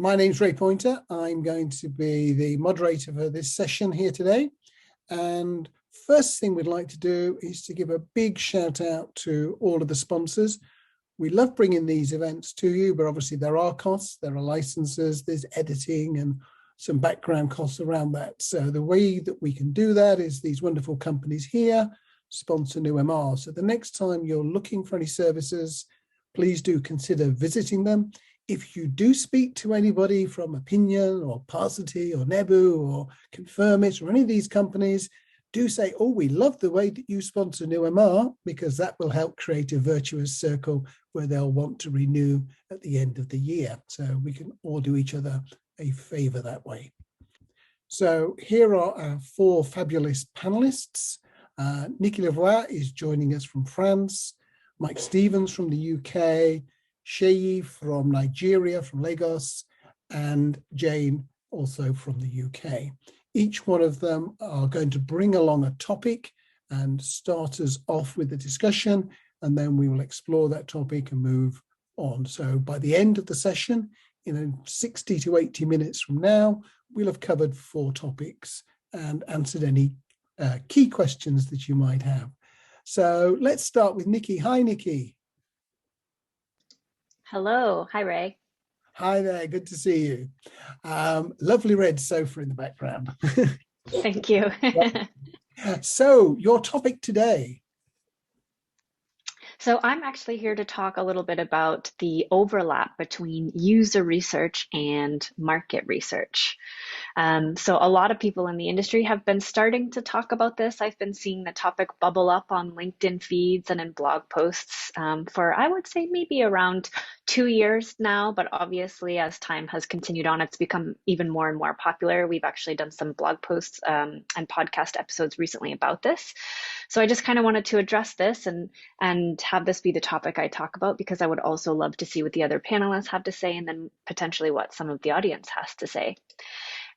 My name's Ray Poynter. I'm going to be the moderator for this session here today. And first thing we'd like to do is to give a big shout out to all of the sponsors. We love bringing these events to you, but obviously there are costs, there are licenses, there's editing and some background costs around that. So the way that we can do that is these wonderful companies here sponsor NewMR. So the next time you're looking for any services, please do consider visiting them. If you do speak to anybody from Opinion or Parsity or Nebu or Confirm It or any of these companies, do say, oh, we love the way that you sponsor NewMR, because that will help create a virtuous circle where they'll want to renew at the end of the year. So we can all do each other a favor that way. So here are our four fabulous panelists. Nikki Lavoie is joining us from France, Mike Stevens from the UK, Seyi from Nigeria, from Lagos, and Jane also from the UK. Each one of them are going to bring along a topic and start us off with the discussion, and then we will explore that topic and move on. So by the end of the session, 60 to 80 minutes from now, we'll have covered 4 topics and answered any key questions that you might have. So let's start with Nikki. Hi, Nikki. Hello. Hi, Ray. Hi there. Good to see you. Lovely red sofa in the background. Thank you. So your topic today. So I'm actually here to talk a little bit about the overlap between user research and market research. So a lot of people in the industry have been starting to talk about this. I've been seeing the topic bubble up on LinkedIn feeds and in blog posts for, I would say, maybe around 2 years now, but obviously as time has continued on, it's become even more and more popular. We've actually done some blog posts and podcast episodes recently about this. So I just kind of wanted to address this and have this be the topic I talk about, because I would also love to see what the other panelists have to say and then potentially what some of the audience has to say.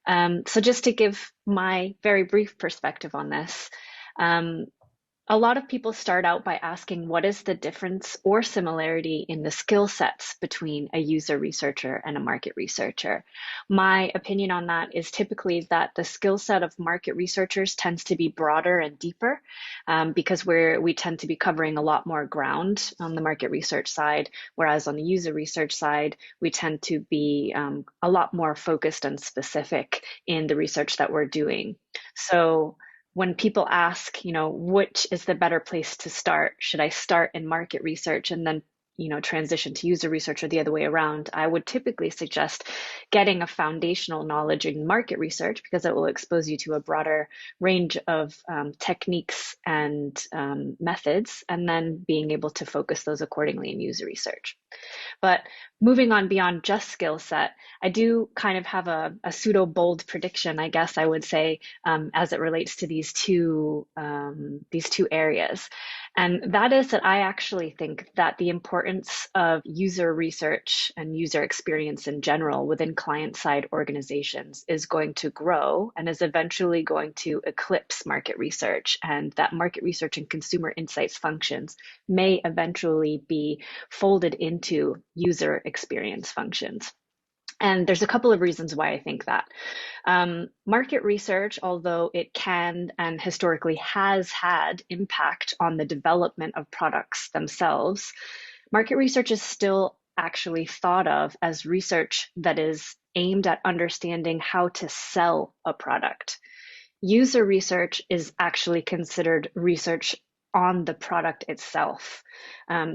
So just to give my very brief perspective on this, a lot of people start out by asking, what is the difference or similarity in the skill sets between a user researcher and a market researcher? My opinion on that is typically that the skill set of market researchers tends to be broader and deeper because we tend to be covering a lot more ground on the market research side, whereas on the user research side, we tend to be a lot more focused and specific in the research that we're doing. So when people ask, which is the better place to start? Should I start in market research and then, transition to user research, or the other way around? I would typically suggest getting a foundational knowledge in market research, because it will expose you to a broader range of techniques and methods, and then being able to focus those accordingly in user research. But moving on beyond just skill set, I do kind of have a pseudo bold prediction, I guess I would say, as it relates to these two areas. And that is that I actually think that the importance of user research and user experience in general within client-side organizations is going to grow and is eventually going to eclipse market research, and that market research and consumer insights functions may eventually be folded into user experience functions. And there's a couple of reasons why I think that. Market research, although it can and historically has had impact on the development of products themselves, market research is still actually thought of as research that is aimed at understanding how to sell a product. User research is actually considered research on the product itself.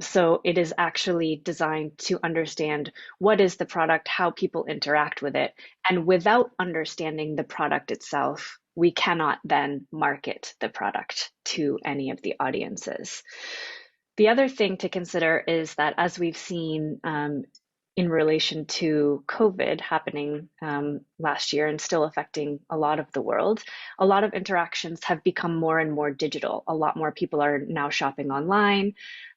So it is actually designed to understand what is the product, how people interact with it. And without understanding the product itself, we cannot then market the product to any of the audiences. The other thing to consider is that, as we've seen in relation to COVID happening last year and still affecting a lot of the world, a lot of interactions have become more and more digital. A lot more people are now shopping online.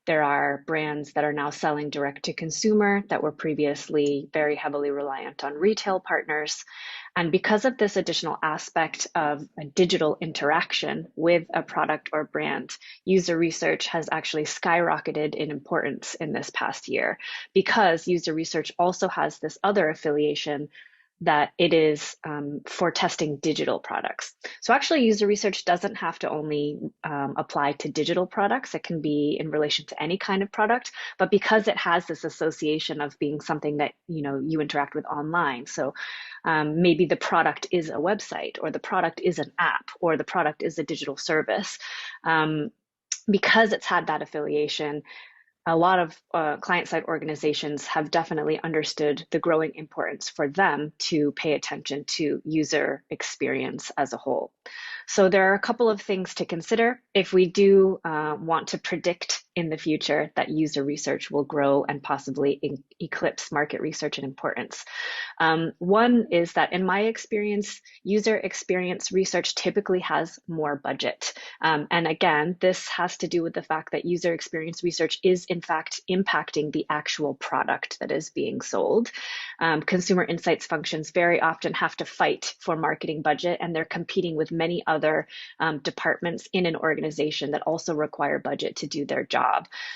There are brands that are now selling direct to consumer that were previously very heavily reliant on retail partners. And because of this additional aspect of a digital interaction with a product or brand, user research has actually skyrocketed in importance in this past year, because user research also has this other affiliation that it is for testing digital products. So actually, user research doesn't have to only apply to digital products. It can be in relation to any kind of product, but because it has this association of being something that you interact with online. So maybe the product is a website, or the product is an app, or the product is a digital service. Because it's had that affiliation, a lot of client-side organizations have definitely understood the growing importance for them to pay attention to user experience as a whole. So there are a couple of things to consider if we do want to predict in the future that user research will grow and possibly eclipse market research in importance. One is that in my experience, user experience research typically has more budget. And again, this has to do with the fact that user experience research is in fact impacting the actual product that is being sold. Consumer insights functions very often have to fight for marketing budget, and they're competing with many other departments in an organization that also require budget to do their job.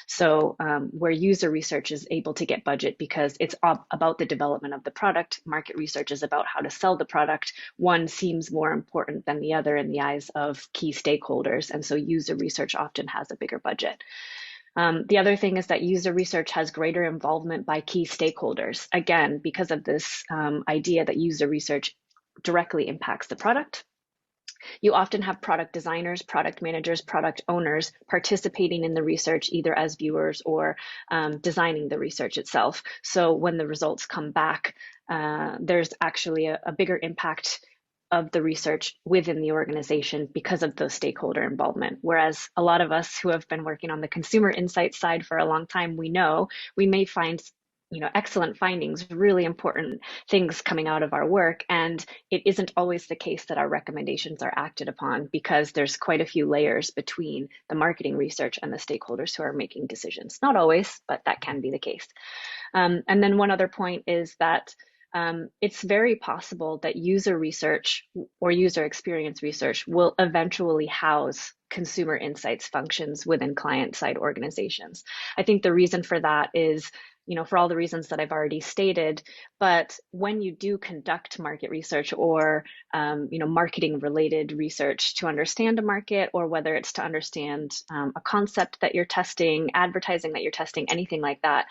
So where user research is able to get budget because it's about the development of the product, market research is about how to sell the product. One seems more important than the other in the eyes of key stakeholders, and so user research often has a bigger budget. The other thing is that user research has greater involvement by key stakeholders. Again, because of this idea that user research directly impacts the product. You often have product designers, product managers, product owners participating in the research, either as viewers or designing the research itself. So when the results come back, there's actually a bigger impact of the research within the organization because of the stakeholder involvement. Whereas a lot of us who have been working on the consumer insights side for a long time, we know we may find excellent findings, really important things coming out of our work. And it isn't always the case that our recommendations are acted upon, because there's quite a few layers between the marketing research and the stakeholders who are making decisions. Not always, but that can be the case. And then one other point is that it's very possible that user research or user experience research will eventually house consumer insights functions within client-side organizations. I think the reason for that is, for all the reasons that I've already stated, but when you do conduct market research or, marketing related research to understand a market, or whether it's to understand a concept that you're testing, advertising that you're testing, anything like that,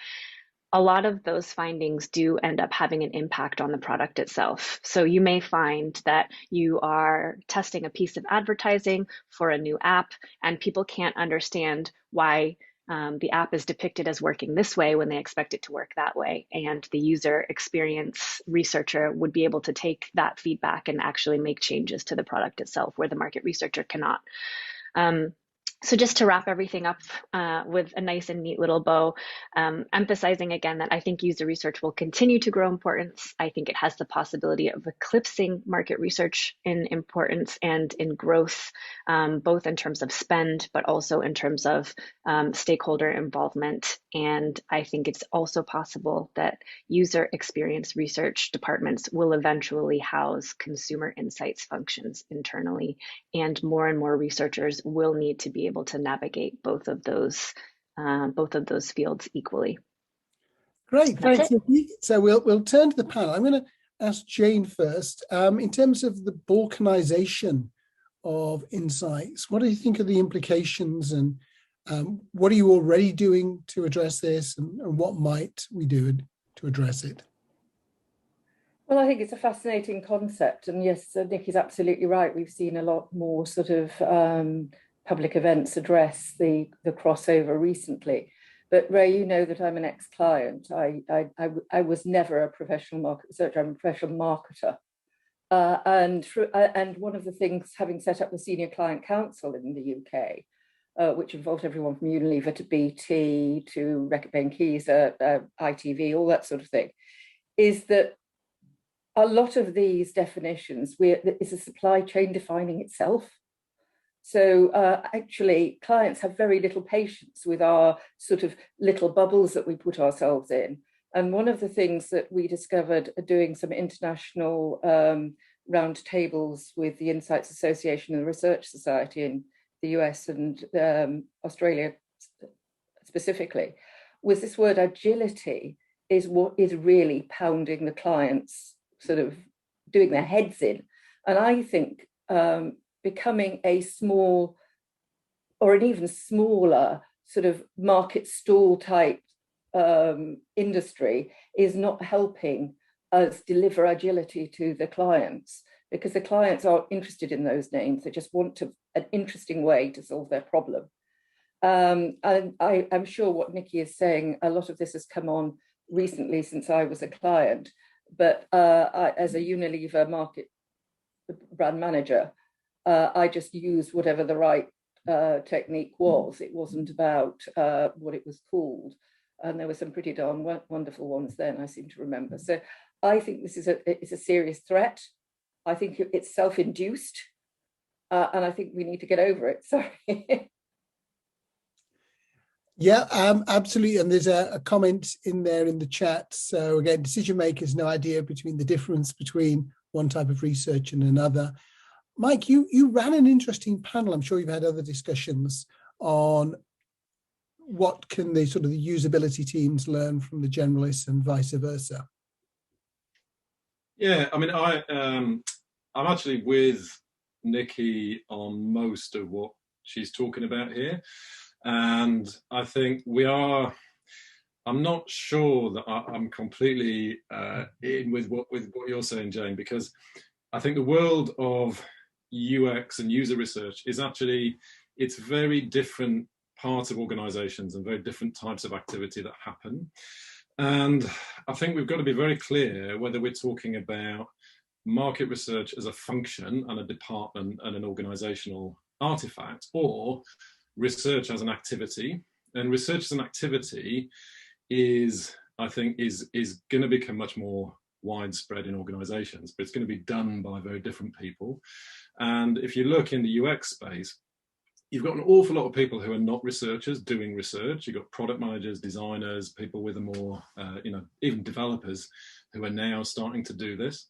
a lot of those findings do end up having an impact on the product itself. So you may find that you are testing a piece of advertising for a new app, and people can't understand why the app is depicted as working this way when they expect it to work that way. And the user experience researcher would be able to take that feedback and actually make changes to the product itself, where the market researcher cannot. So just to wrap everything up with a nice and neat little bow, emphasizing again that I think user research will continue to grow in importance. I think it has the possibility of eclipsing market research in importance and in growth, both in terms of spend, but also in terms of stakeholder involvement. And I think it's also possible that user experience research departments will eventually house consumer insights functions internally, and more researchers will need to be able to navigate both of those fields equally. Great, thanks, Nikki. So we'll turn to the panel. I'm going to ask Jane first. In terms of the balkanization of insights, what do you think are the implications, and what are you already doing to address this, and what might we do to address it? Well, I think it's a fascinating concept, and yes, Nikki's absolutely right. We've seen a lot more sort of public events address the crossover recently. But Ray, you know that I'm an ex-client. I was never a professional market researcher. I'm a professional marketer. And one of the things, having set up the Senior Client Council in the UK, which involved everyone from Unilever to BT to Reckitt Benckiser, ITV, all that sort of thing, is that a lot of these definitions is a supply chain defining itself. So actually, clients have very little patience with our sort of little bubbles that we put ourselves in. And one of the things that we discovered doing some international roundtables with the Insights Association and the Research Society in the US and Australia specifically, was this word agility is what is really pounding the clients, sort of doing their heads in. And I think becoming a small or an even smaller sort of market stall type industry is not helping us deliver agility to the clients, because the clients aren't interested in those names. They just want an interesting way to solve their problem. And I'm sure what Nikki is saying, a lot of this has come on recently since I was a client, but as a Unilever market brand manager, I just used whatever the right technique was. It wasn't about what it was called. And there were some pretty darn wonderful ones then, I seem to remember. So I think this is a serious threat. I think it's self-induced, and I think we need to get over it. Sorry. Yeah, absolutely. And there's a comment in there in the chat. So again, decision makers, no idea between the difference between one type of research and another. Mike, you ran an interesting panel. I'm sure you've had other discussions on what can the sort of the usability teams learn from the generalists and vice versa. Yeah, I mean, I'm actually with Nikki on most of what she's talking about here. And I think I'm not sure that I'm completely in with what you're saying, Jane, because I think the world of UX and user research is actually, it's very different parts of organizations and very different types of activity that happen. And I think we've got to be very clear whether we're talking about market research as a function and a department and an organizational artifact, or research as an activity. And research as an activity is, I think, is going to become much more widespread in organizations, but it's going to be done by very different people. And if you look in the UX space, you've got an awful lot of people who are not researchers doing research. You've got product managers, designers, people with a more, even developers who are now starting to do this.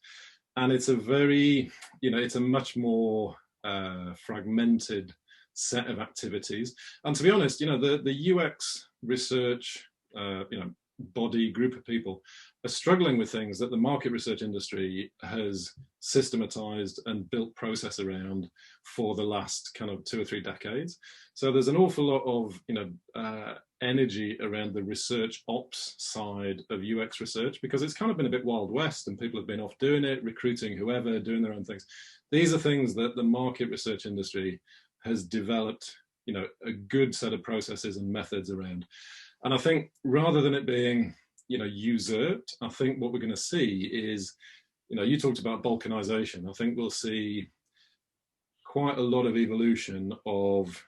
And it's a very, it's a much more fragmented set of activities. And to be honest, the UX research, body group of people are struggling with things that the market research industry has systematized and built process around for the last kind of 2 or 3 decades. So there's an awful lot of energy around the research ops side of UX research, because it's kind of been a bit Wild West and people have been off doing it, recruiting whoever, doing their own things. These are things that the market research industry has developed, a good set of processes and methods around. And I think rather than it being, usurped, I think what we're going to see is, you talked about balkanization. I think we'll see quite a lot of evolution of,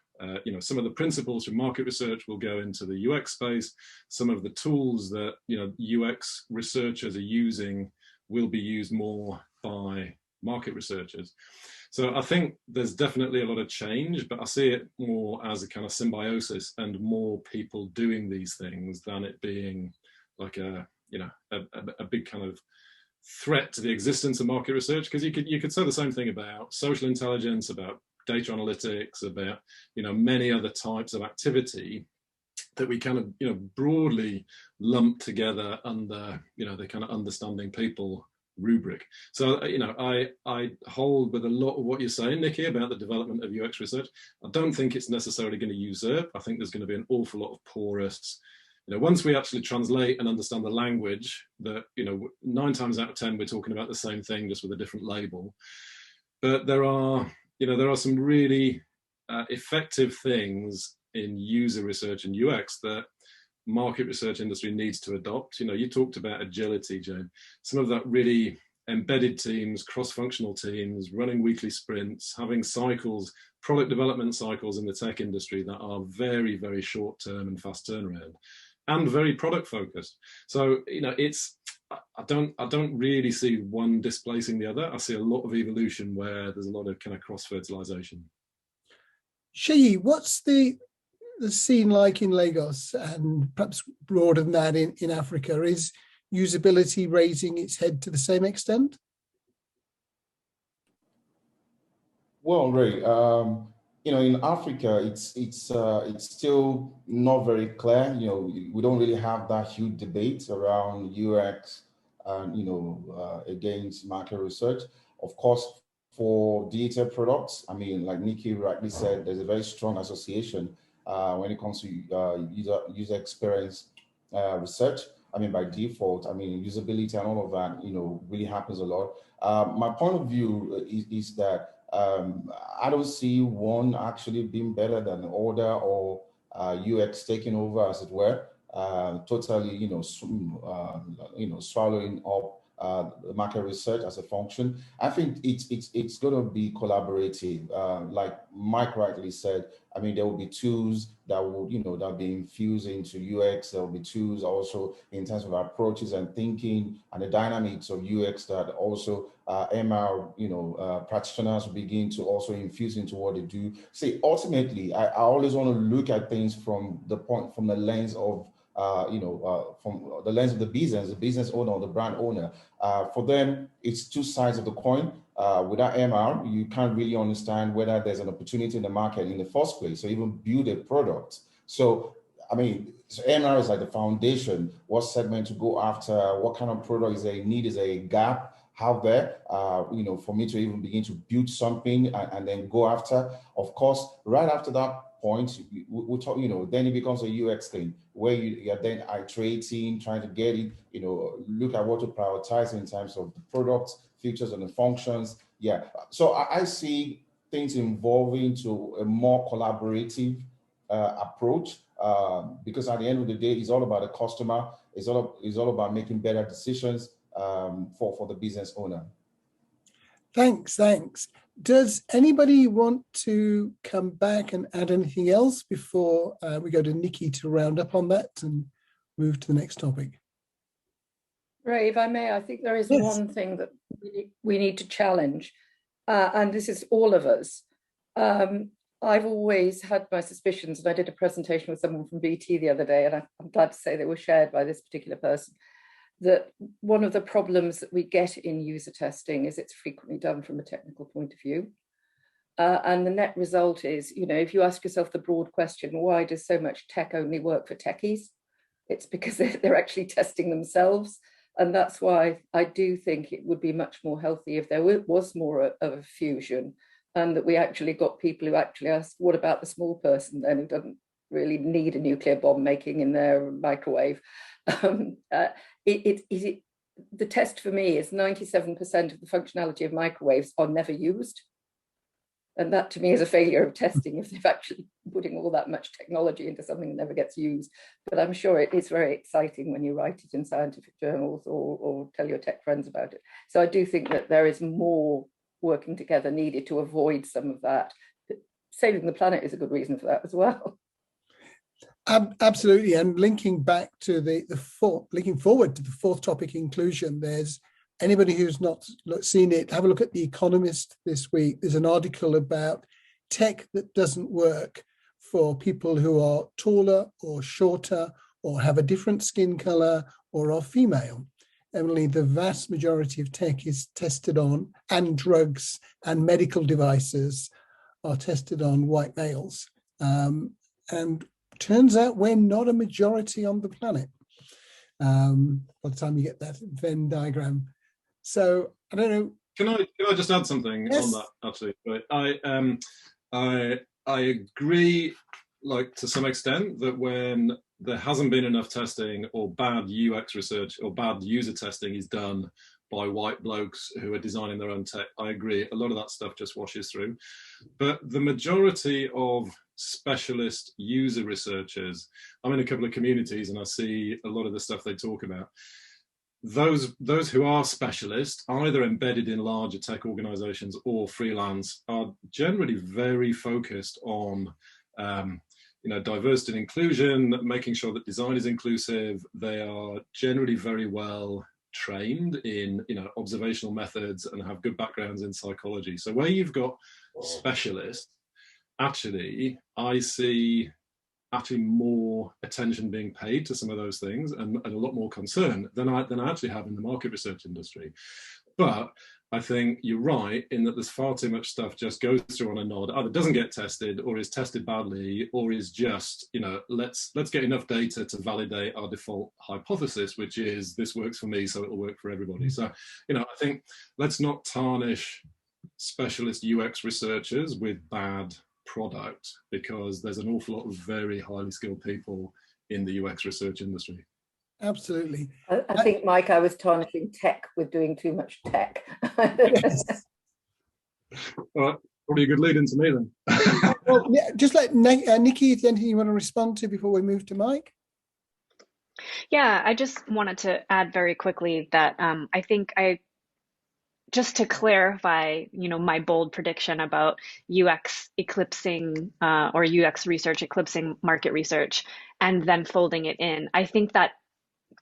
some of the principles from market research will go into the UX space. Some of the tools that, UX researchers are using will be used more by market researchers. So I think there's definitely a lot of change, but I see it more as a kind of symbiosis and more people doing these things than it being like a big kind of threat to the existence of market research. Because you could say the same thing about social intelligence, about data analytics, about many other types of activity that we kind of broadly lump together under the kind of understanding people rubric. So I hold with a lot of what you're saying, Nikki, about the development of UX research. I don't think it's necessarily going to usurp. I think there's going to be an awful lot of porous, once we actually translate and understand the language, that 9 times out of 10 we're talking about the same thing, just with a different label. But there are some really effective things in user research and UX that market research industry needs to adopt. You talked about agility, Jane. Some of that really embedded teams, cross-functional teams, running weekly sprints, having cycles, product development cycles in the tech industry that are very, very short-term and fast turnaround, and very product-focused. So, I don't really see one displacing the other. I see a lot of evolution where there's a lot of kind of cross-fertilization. Seyi, what's the scene like in Lagos and perhaps broader than that in Africa? Is usability raising its head to the same extent? Well, Ray, in Africa, it's still not very clear. We don't really have that huge debate around UX and against market research. Of course, for digital products, I mean, like Nikki rightly said, there's a very strong association when it comes to user experience research. I mean, by default, I mean, usability and all of that, really happens a lot. My point of view is that I don't see one actually being better than the other, or UX taking over, as it were, totally, swallowing up market research as a function. I think it's going to be collaborative. Like Mike rightly said, I mean, there will be tools that will, that be infused into UX. There will be tools also in terms of approaches and thinking and the dynamics of UX that also MR, practitioners will begin to also infuse into what they do. See, ultimately, I always want to look at things from the lens of from the lens of the business owner or the brand owner. For them, it's two sides of the coin. Without MR, you can't really understand whether there's an opportunity in the market in the first place, or even build a product. So, I mean, MR is like the foundation. What segment to go after? What kind of product is there a need? Is there a gap out there? For me to even begin to build something and then go after. Of course, right after that point, we'll talk, then it becomes a UX thing where you're then iterating, trying to get it, look at what to prioritize in terms of the products, features, and the functions. Yeah. So I see things evolving to a more collaborative approach, because at the end of the day, it's all about the customer. It's all about making better decisions for the business owner. Thanks. Does anybody want to come back and add anything else before we go to Nikki to round up on that and move to the next topic? Ray, if I may, I think there is one thing that we need to challenge, and this is all of us. I've always had my suspicions, and I did a presentation with someone from BT the other day, and I'm glad to say they were shared by this particular person, that one of the problems that we get in user testing is it's frequently done from a technical point of view. And the net result is, if you ask yourself the broad question, why does so much tech only work for techies? It's because they're actually testing themselves. And that's why I do think it would be much more healthy if there was more of a fusion, and that we actually got people who actually ask, what about the small person then who doesn't really need a nuclear bomb making in their microwave? The test for me is 97% of the functionality of microwaves are never used. And that to me is a failure of testing if they've actually putting all that much technology into something that never gets used. But I'm sure it is very exciting when you write it in scientific journals or tell your tech friends about it. So I do think that there is more working together needed to avoid some of that. Saving the planet is a good reason for that as well. Absolutely, and linking back to linking forward to the fourth topic, inclusion. There's anybody who's not seen it, have a look at The Economist this week. There's an article about tech that doesn't work for people who are taller or shorter or have a different skin color or are female. Emily, the vast majority of tech is tested on, and drugs and medical devices are tested on white males. And turns out we're not a majority on the planet by the time you get that Venn diagram. So I don't know. Can I just add something on that? Absolutely. I agree, like to some extent, that when there hasn't been enough testing or bad UX research or bad user testing is done by white blokes who are designing their own tech, I agree. A lot of that stuff just washes through. But the majority of specialist user researchers, I'm in a couple of communities and I see a lot of the stuff they talk about. Those who are specialists, either embedded in larger tech organizations or freelance, are generally very focused on diversity and inclusion, making sure that design is inclusive. They are generally very well trained in observational methods and have good backgrounds in psychology. So where you've got specialists, actually, I see actually more attention being paid to some of those things, and a lot more concern than I actually have in the market research industry. But I think you're right in that there's far too much stuff just goes through on a nod, either doesn't get tested or is tested badly, or is just, you know, let's get enough data to validate our default hypothesis, which is this works for me, so it'll work for everybody. So, you know, I think let's not tarnish specialist UX researchers with bad product, because there's an awful lot of very highly skilled people in the UX research industry. Absolutely. I think, Mike, I was tarnishing tech with doing too much tech. Well, probably a good lead into me then. Well, yeah, just like Nikki, is there anything you want to respond to before we move to Mike? Yeah, I just wanted to add very quickly that I think just to clarify, you know, my bold prediction about UX eclipsing or UX research eclipsing market research and then folding it in, I think that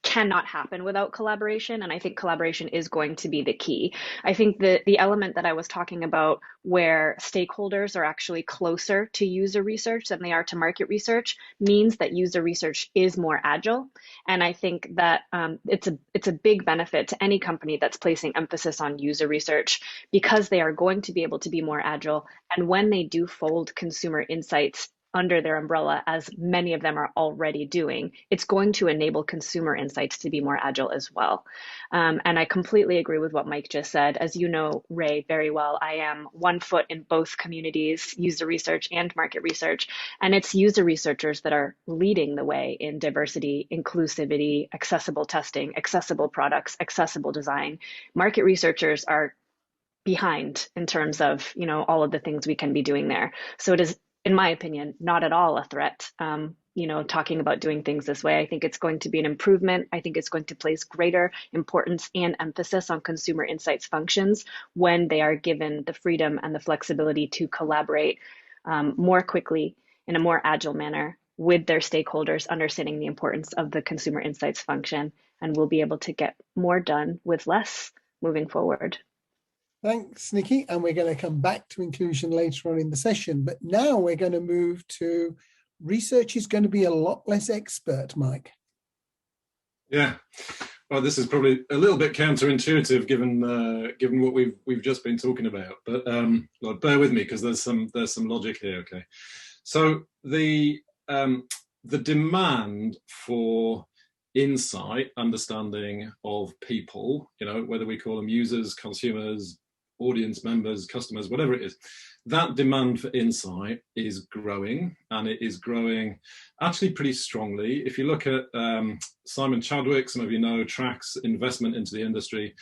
cannot happen without collaboration, and I think collaboration is going to be the key. I think the element that I was talking about, where stakeholders are actually closer to user research than they are to market research, means that user research is more agile, and I think that it's a big benefit to any company that's placing emphasis on user research, because they are going to be able to be more agile, and when they do fold consumer insights under their umbrella, as many of them are already doing, it's going to enable consumer insights to be more agile as well. And I completely agree with what Mike just said. As you know, Ray, very well, I am one foot in both communities, user research and market research. And it's user researchers that are leading the way in diversity, inclusivity, accessible testing, accessible products, accessible design. Market researchers are behind in terms of, you know, all of the things we can be doing there. So it is, in my opinion, not at all a threat, you know, talking about doing things this way. I think it's going to be an improvement. I think it's going to place greater importance and emphasis on consumer insights functions when they are given the freedom and the flexibility to collaborate more quickly in a more agile manner with their stakeholders, understanding the importance of the consumer insights function, and we'll be able to get more done with less moving forward. Thanks, Nikki. And we're going to come back to inclusion later on in the session. But now we're going to move to research is going to be a lot less expert, Mike. Yeah. Well, this is probably a little bit counterintuitive given what we've just been talking about. But well, bear with me, because there's some logic here. Okay. So the demand for insight, understanding of people, you know, whether we call them users, consumers, audience members, customers, whatever it is, that demand for insight is growing, and it is growing actually pretty strongly. If you look at Simon Chadwick, some of you know, tracks investment into the industry,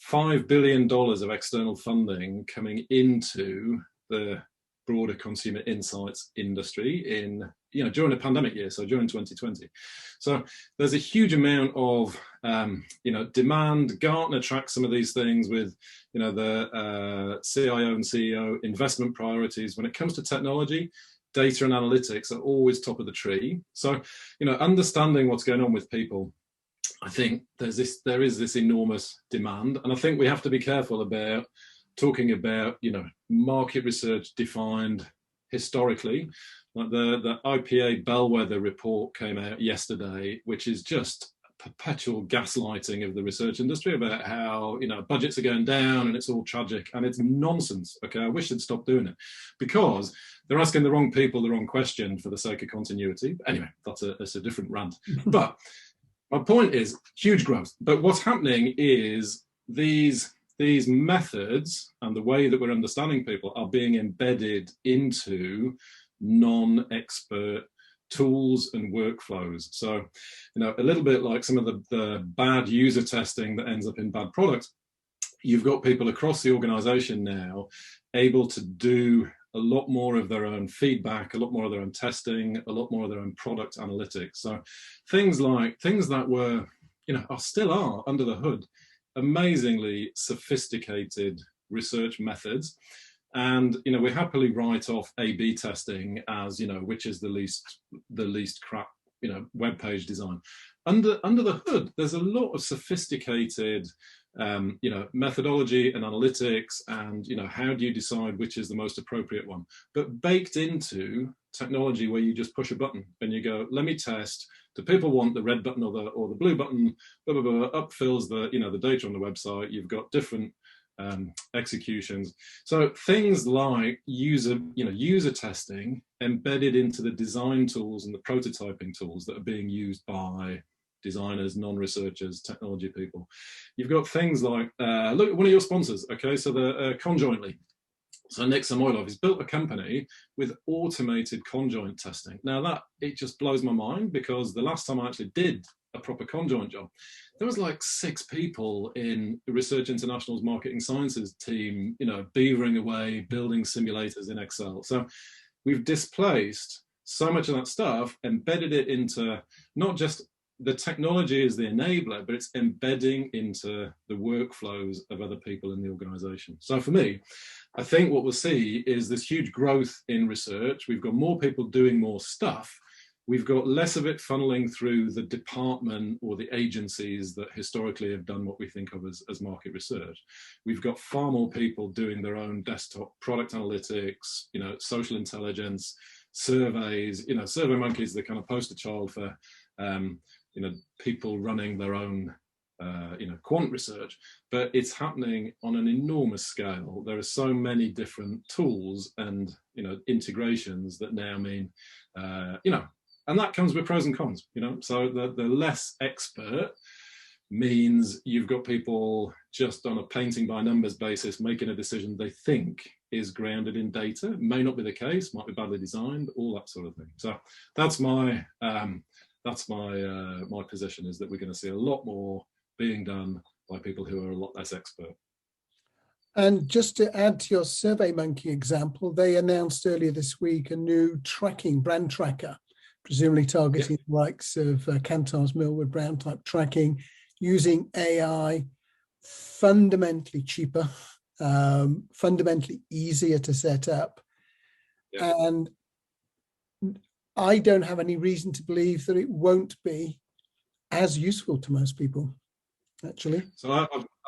$5 billion of external funding coming into the broader consumer insights industry in, you know, during a pandemic year, so during 2020. So there's a huge amount of, you know, demand. Gartner tracks some of these things with, you know, the CIO and CEO investment priorities. When it comes to technology, data and analytics are always top of the tree. So, you know, understanding what's going on with people, I think there is this enormous demand, and I think we have to be careful about talking about, you know, market research defined historically. Like the IPA Bellwether report came out yesterday, which is just perpetual gaslighting of the research industry about how, you know, budgets are going down and it's all tragic, and it's nonsense. Okay, I wish they'd stop doing it, because they're asking the wrong people the wrong question for the sake of continuity. But anyway, that's a different rant. But my point is huge growth. But what's happening is these methods and the way that we're understanding people are being embedded into non-expert tools and workflows. So, you know, a little bit like some of the bad user testing that ends up in bad products, you've got people across the organization now able to do a lot more of their own feedback, a lot more of their own testing, a lot more of their own product analytics. So things that were, you know, still are under the hood, amazingly sophisticated research methods. And, you know, we happily write off A/B testing as, you know, which is the least crap, you know, web page design. under the hood, there's a lot of sophisticated methodology and analytics, and how do you decide which is the most appropriate one, but baked into technology where you just push a button and you go, let me test, do people want the red button or the blue button, blah, blah, blah, up fills the the data on the website. You've got different executions. So things like user testing embedded into the design tools and the prototyping tools that are being used by designers, non-researchers, technology people. You've got things like, look at one of your sponsors, okay, so the Conjointly. So Nick Samoilov has built a company with automated conjoint testing. Now it just blows my mind, because the last time I actually did a proper conjoint job, there was like 6 people in Research International's marketing sciences team, beavering away, building simulators in Excel. So we've displaced so much of that stuff, embedded it into not just the technology is the enabler, but it's embedding into the workflows of other people in the organization. So for me, I think what we'll see is this huge growth in research. We've got more people doing more stuff. We've got less of it funneling through the department or the agencies that historically have done what we think of as market research. We've got far more people doing their own desktop product analytics, social intelligence, surveys. SurveyMonkey is the kind of poster child for people running their own quant research, but it's happening on an enormous scale. There are so many different tools and integrations that now mean and that comes with pros and cons. So the less expert means you've got people just on a painting by numbers basis making a decision they think is grounded in data. It may not be the case, might be badly designed, all that sort of thing. So that's my my position, is that we're going to see a lot more being done by people who are a lot less expert. And just to add to your SurveyMonkey example, they announced earlier this week a new brand tracker, presumably targeting the likes of Kantar's Millward Brown type tracking, using AI, fundamentally cheaper, fundamentally easier to set up. Yeah. And I don't have any reason to believe that it won't be as useful to most people, actually. So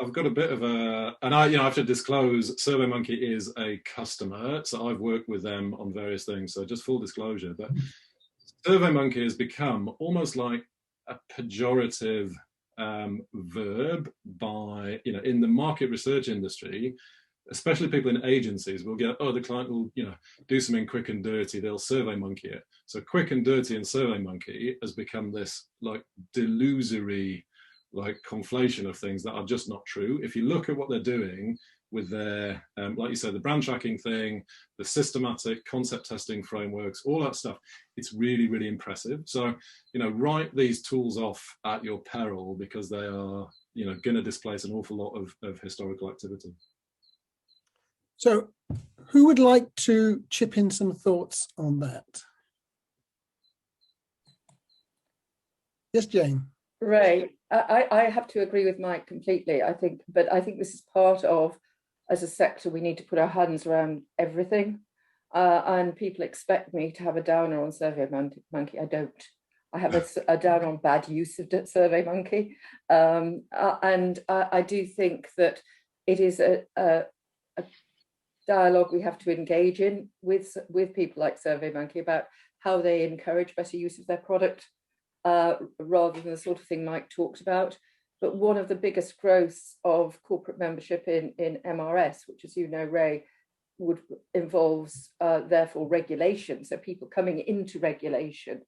I've got a bit of and I have to disclose, SurveyMonkey is a customer, so I've worked with them on various things. So just full disclosure, but SurveyMonkey has become almost like a pejorative verb by in the market research industry. Especially people in agencies will get, the client will, do something quick and dirty, they'll SurveyMonkey it. So quick and dirty and SurveyMonkey has become this like delusory, like conflation of things that are just not true. If you look at what they're doing with their, like you said, the brand tracking thing, the systematic concept testing frameworks, all that stuff, it's really, really impressive. So, write these tools off at your peril, because they are, going to displace an awful lot of historical activity. So who would like to chip in some thoughts on that? Yes, Jane. Ray, I have to agree with Mike completely, I think, but I think this is part of, as a sector, we need to put our hands around everything. And people expect me to have a downer on SurveyMonkey. I don't. I have a down on bad use of SurveyMonkey. And I do think that it is a dialogue we have to engage in with people like SurveyMonkey about how they encourage better use of their product, rather than the sort of thing Mike talked about. But one of the biggest growths of corporate membership in MRS, which, as you know, Ray, involves therefore regulation, so people coming into regulation,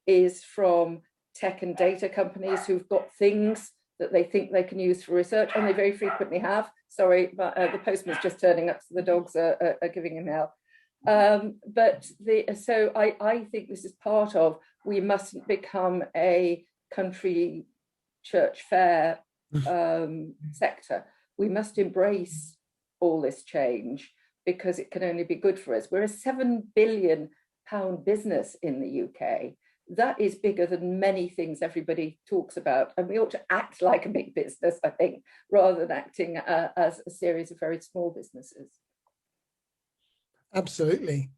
is from tech and data companies who've got things that they think they can use for research, and they very frequently have. Sorry, but the postman's just turning up, so the dogs are giving him hell. So I think this is part of, we mustn't become a country church fair sector. We must embrace all this change, because it can only be good for us. We're a £7 billion business in the UK. That is bigger than many things everybody talks about. And we ought to act like a big business, I think, rather than acting as a series of very small businesses. Absolutely.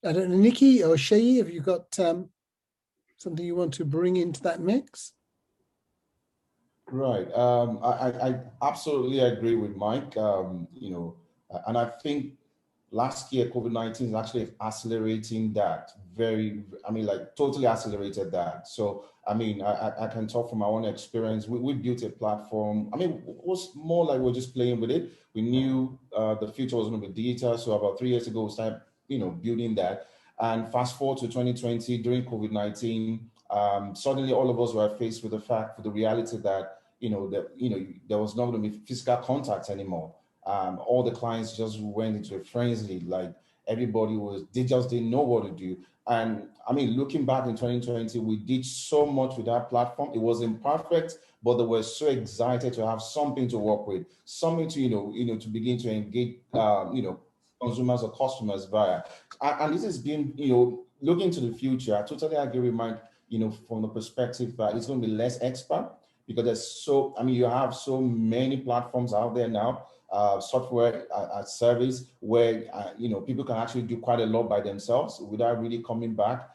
I don't know, Nikki or Seyi, have you got something you want to bring into that mix? Right. I absolutely agree with Mike. And I think last year, COVID-19 is actually accelerating that totally accelerated that. So, I can talk from my own experience. We built a platform. It was more like we're just playing with it. We knew the future was going to be digital. So about 3 years ago, we started, building that. And fast forward to 2020, during COVID-19, suddenly all of us were faced with the reality that, there was not going to be physical contact anymore. All the clients just went into a frenzy. Like they just didn't know what to do. And looking back in 2020, we did so much with that platform. It wasn't perfect, but they were so excited to have something to work with, something to, to begin to engage, consumers or customers via. And this has been, looking to the future. I totally agree with Mike, from the perspective that it's going to be less expert, because you have so many platforms out there now, software as service, where people can actually do quite a lot by themselves without really coming back,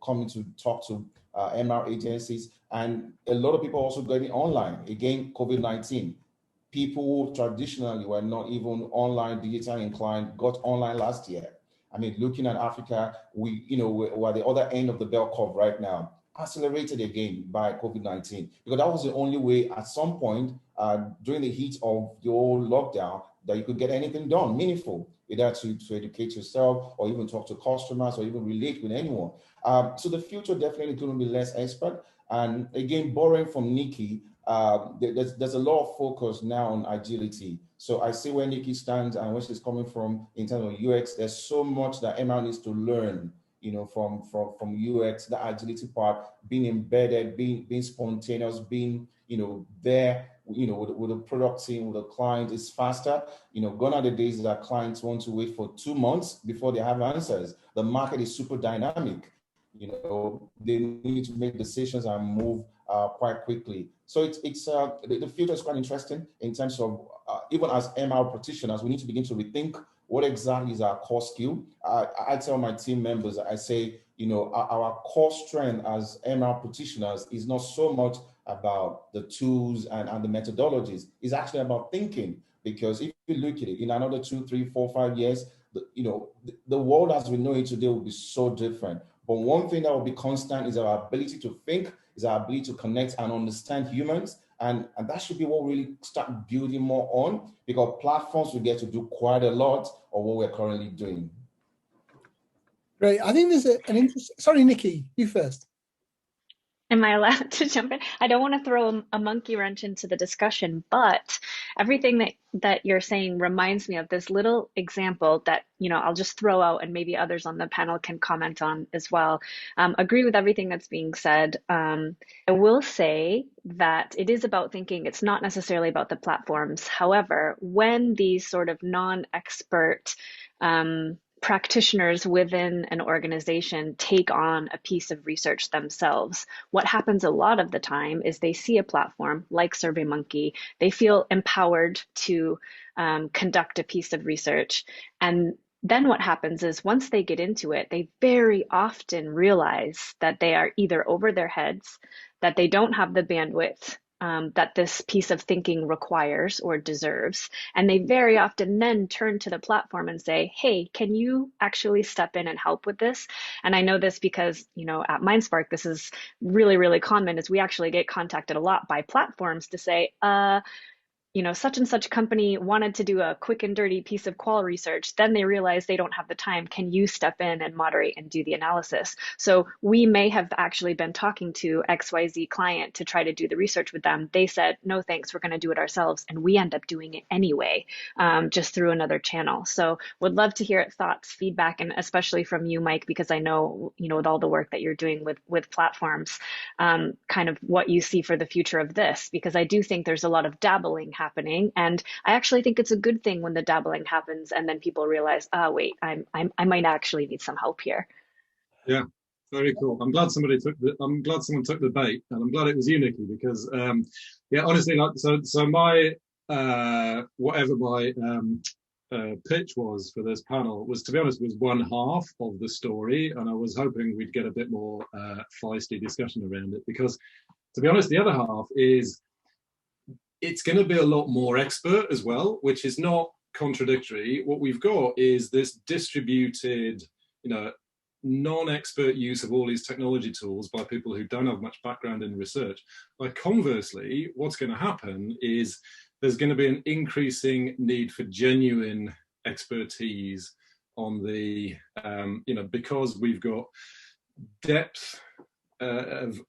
coming to talk to MR agencies. And a lot of people also getting online. Again, COVID-19, people who traditionally were not even online, digital inclined, got online last year. Looking at Africa, we're at the other end of the bell curve right now, accelerated again by COVID-19, because that was the only way at some point during the heat of the old lockdown that you could get anything done meaningful, either to educate yourself or even talk to customers or even relate with anyone. So the future definitely is going to be less expert. And again, borrowing from Nikki, there's a lot of focus now on agility. So I see where Nikki stands and where she's coming from in terms of UX. There's so much that MR needs to learn, from UX, the agility part, being embedded, being spontaneous, being, there, with the product team, with the client is faster. Gone are the days that clients want to wait for 2 months before they have answers. The market is super dynamic. They need to make decisions and move quite quickly. So it's the future is quite interesting in terms of even as MR practitioners, we need to begin to rethink what exactly is our core skill. I tell my team members, I say, our core strength as MR practitioners is not so much about the tools and the methodologies. It's actually about thinking, because if you look at it in another 2, 3, 4, 5 years, the world as we know it today will be so different. But one thing that will be constant is our ability to think, is our ability to connect and understand humans. And that should be what we really start building more on, because platforms will get to do quite a lot of what we're currently doing. Great. I think there's an interesting, sorry, Nikki, you first. Am I allowed to jump in? I don't want to throw a monkey wrench into the discussion, but everything that you're saying reminds me of this little example that, I'll just throw out, and maybe others on the panel can comment on as well. Agree with everything that's being said. I will say that it is about thinking. It's not necessarily about the platforms. However, when these sort of non-expert practitioners within an organization take on a piece of research themselves, what happens a lot of the time is they see a platform like SurveyMonkey, they feel empowered to conduct a piece of research. And then what happens is once they get into it, they very often realize that they are either over their heads, that they don't have the bandwidth that this piece of thinking requires or deserves. And they very often then turn to the platform and say, hey, can you actually step in and help with this? And I know this because, at MindSpark, this is really, really common, is we actually get contacted a lot by platforms to say, such and such company wanted to do a quick and dirty piece of qual research. Then they realize they don't have the time. Can you step in and moderate and do the analysis? So we may have actually been talking to XYZ client to try to do the research with them. They said, no, thanks, we're going to do it ourselves. And we end up doing it anyway, just through another channel. So would love to hear thoughts, feedback, and especially from you, Mike, because I know, with all the work that you're doing with platforms, kind of what you see for the future of this, because I do think there's a lot of dabbling happening. And I actually think it's a good thing when the dabbling happens and then people realize, wait, I might actually need some help here. Yeah, very cool. I'm glad someone took the bait, and I'm glad it was you, Nikki, because honestly, so my whatever my pitch was for this panel was, to be honest, was one half of the story, and I was hoping we'd get a bit more feisty discussion around it, because, to be honest, the other half is it's going to be a lot more expert as well, which is not contradictory. What we've got is this distributed, non-expert use of all these technology tools by people who don't have much background in research. But conversely, what's going to happen is there's going to be an increasing need for genuine expertise on the, because we've got depth of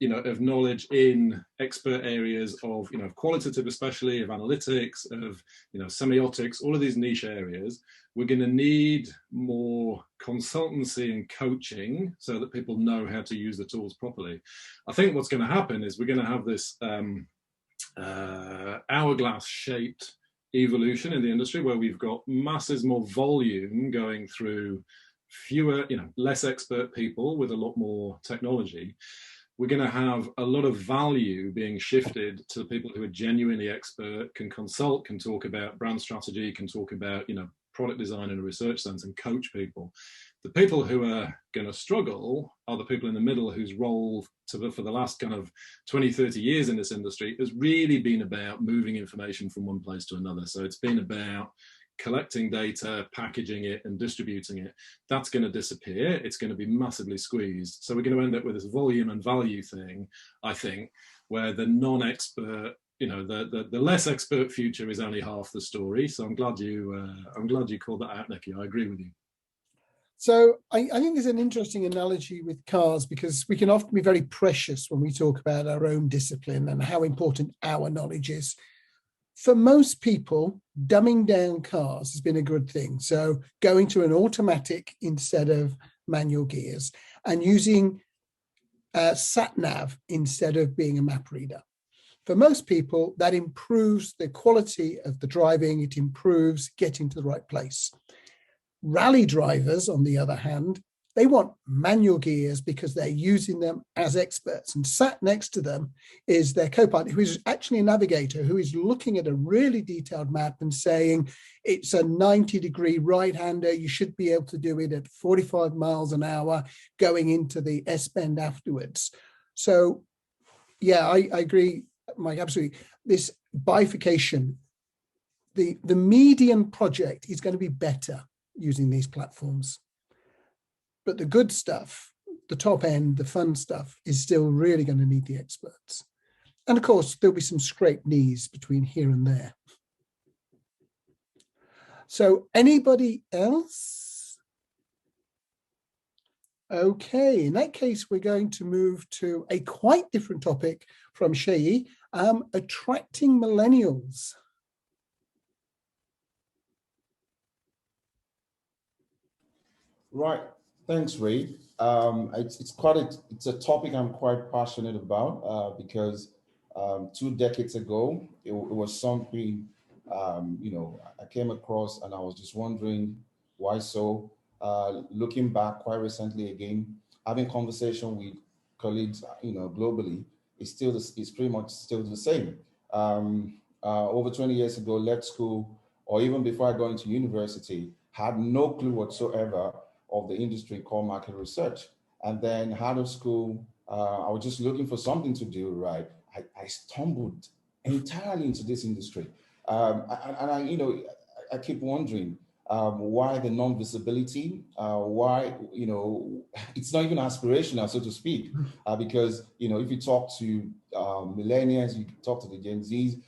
knowledge in expert areas of, qualitative, especially of analytics, of, semiotics, all of these niche areas. We're going to need more consultancy and coaching so that people know how to use the tools properly. I think what's going to happen is we're going to have this hourglass-shaped evolution in the industry where we've got masses more volume going through fewer, less expert people with a lot more technology. We're going to have a lot of value being shifted to people who are genuinely expert, can consult, can talk about brand strategy, can talk about, product design in a research sense, and coach people. The people who are going to struggle are the people in the middle whose role for the last kind of 20, 30 years in this industry has really been about moving information from one place to another. So it's been about collecting data, packaging it, and distributing it. That's going to disappear. It's going to be massively squeezed. So we're going to end up with this volume and value thing, I think, where the non-expert, the less expert future is only half the story. So I'm glad you called that out, Nikki. I agree with you. So I think there's an interesting analogy with cars, because we can often be very precious when we talk about our own discipline and how important our knowledge is. For most people, dumbing down cars has been a good thing. So going to an automatic instead of manual gears, and using sat-nav instead of being a map reader. For most people, that improves the quality of the driving. It improves getting to the right place. Rally drivers, on the other hand, they want manual gears because they're using them as experts. And sat next to them is their co-pilot, who is actually a navigator, who is looking at a really detailed map and saying, it's a 90-degree right-hander. You should be able to do it at 45 miles an hour going into the S-bend afterwards. So, yeah, I agree, Mike, absolutely. This bifurcation, the median project is going to be better using these platforms. But the good stuff, the top end, the fun stuff, is still really going to need the experts. And of course, there'll be some scraped knees between here and there. So anybody else? Okay, in that case, we're going to move to a quite different topic from Seyi, attracting millennials. Right. Thanks, Ray. It's a topic I'm quite passionate about because 2 decades ago, it was something, I came across, and I was just wondering why so. Looking back quite recently again, having conversation with colleagues, globally, it's pretty much still the same. Over 20 years ago, left school, or even before I got into university, had no clue whatsoever of the industry called market research. And then out of school, I was just looking for something to do, right? I stumbled entirely into this industry. I keep wondering why the non-visibility, why, it's not even aspirational, so to speak, because, if you talk to millennials, you talk to the Gen Zs,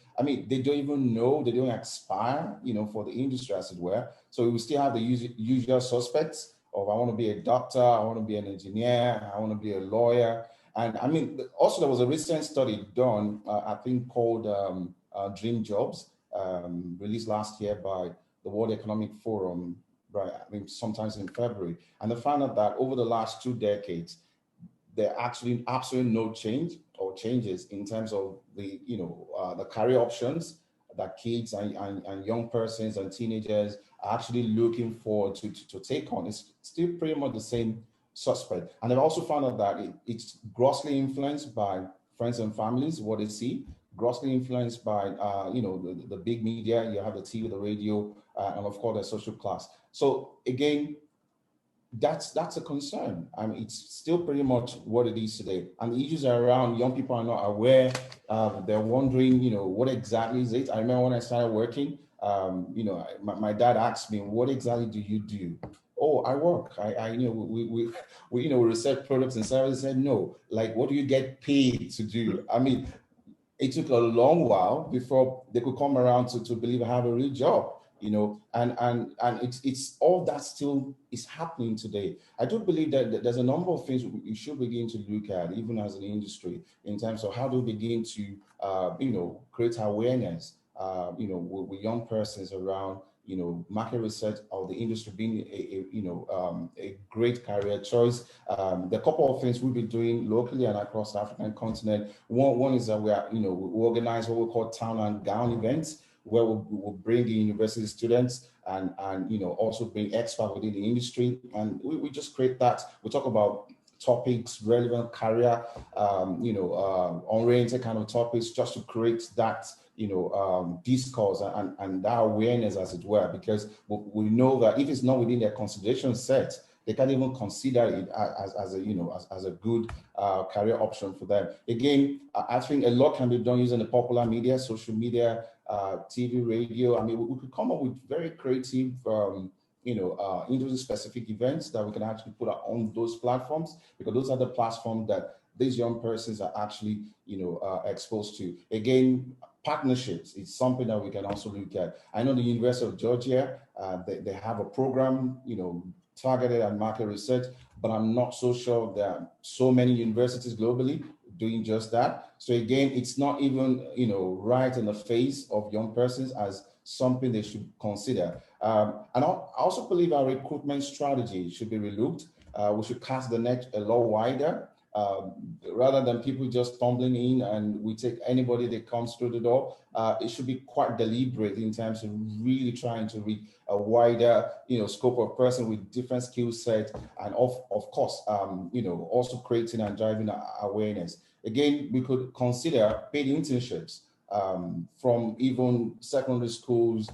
they don't even know, they don't aspire, for the industry, as it were. So we still have the usual suspects of, I want to be a doctor, I want to be an engineer, I want to be a lawyer. And also there was a recent study done, I think called Dream Jobs, released last year by the World Economic Forum, right? Sometimes in February. And they found out that over the last 2 decades, there are actually absolutely no changes in terms of the, the career options that kids and young persons and teenagers are actually looking forward to take on. It's still pretty much the same suspect. And they've also found out that it's grossly influenced by friends and families, what they see, grossly influenced by, the big media. You have the TV, the radio, and of course the social class. So again, that's a concern. I mean, it's still pretty much what it is today. And the issues are around, young people are not aware. They're wondering, what exactly is it? I remember when I started working, my dad asked me, what exactly do you do? Oh, I work. We research products and services. I said, no, like, what do you get paid to do? I mean, it took a long while before they could come around to believe I have a real job. And it's all that still is happening today. I do believe that there's a number of things we should begin to look at, even as an industry, in terms of how do we begin to, create awareness, with young persons around, market research of the industry being a great career choice. The couple of things we've been doing locally and across the African continent. One is that we organize what we call town and gown events, where we'll bring in university students and also bring experts within the industry. And we just create that. We talk about topics, relevant career, oriented kind of topics, just to create that, discourse and that awareness, as it were, because we know that if it's not within their consideration set, they can't even consider it as a good career option for them. Again, I think a lot can be done using the popular media, social media, TV, radio. I mean, we could come up with very creative, industry-specific events that we can actually put on those platforms, because those are the platforms that these young persons are actually, exposed to. Again, partnerships is something that we can also look at. I know the University of Georgia, they have a program, targeted at market research, but I'm not so sure there are so many universities globally doing just that. So again, it's not even, right in the face of young persons as something they should consider. And I also believe our recruitment strategy should be relooked. We should cast the net a lot wider. Rather than people just stumbling in and we take anybody that comes through the door, it should be quite deliberate in terms of really trying to reach a wider, scope of person with different skill sets, and of course, also creating and driving awareness. Again, we could consider paid internships from even secondary schools,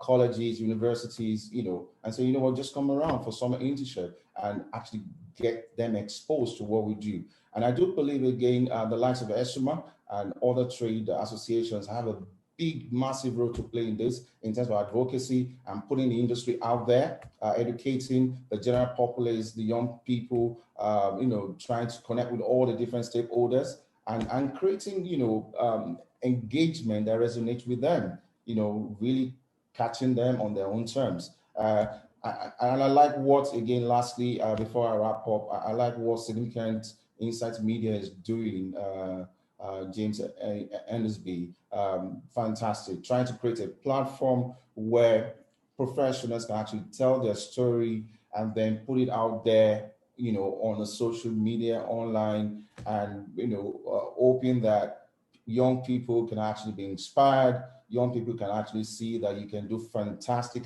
colleges, universities, and say, just come around for summer internship and actually get them exposed to what we do. And I do believe, again, the likes of ESUMA and other trade associations have a big, massive role to play in this, in terms of advocacy and putting the industry out there, educating the general populace, the young people, trying to connect with all the different stakeholders and creating, engagement that resonates with them, really catching them on their own terms. And I like what, again, lastly, before I wrap up, I like what Significant Insights Media is doing, James Endersby, fantastic, trying to create a platform where professionals can actually tell their story and then put it out there, on the social media, online, and, hoping that young people can actually be inspired, young people can actually see that you can do fantastic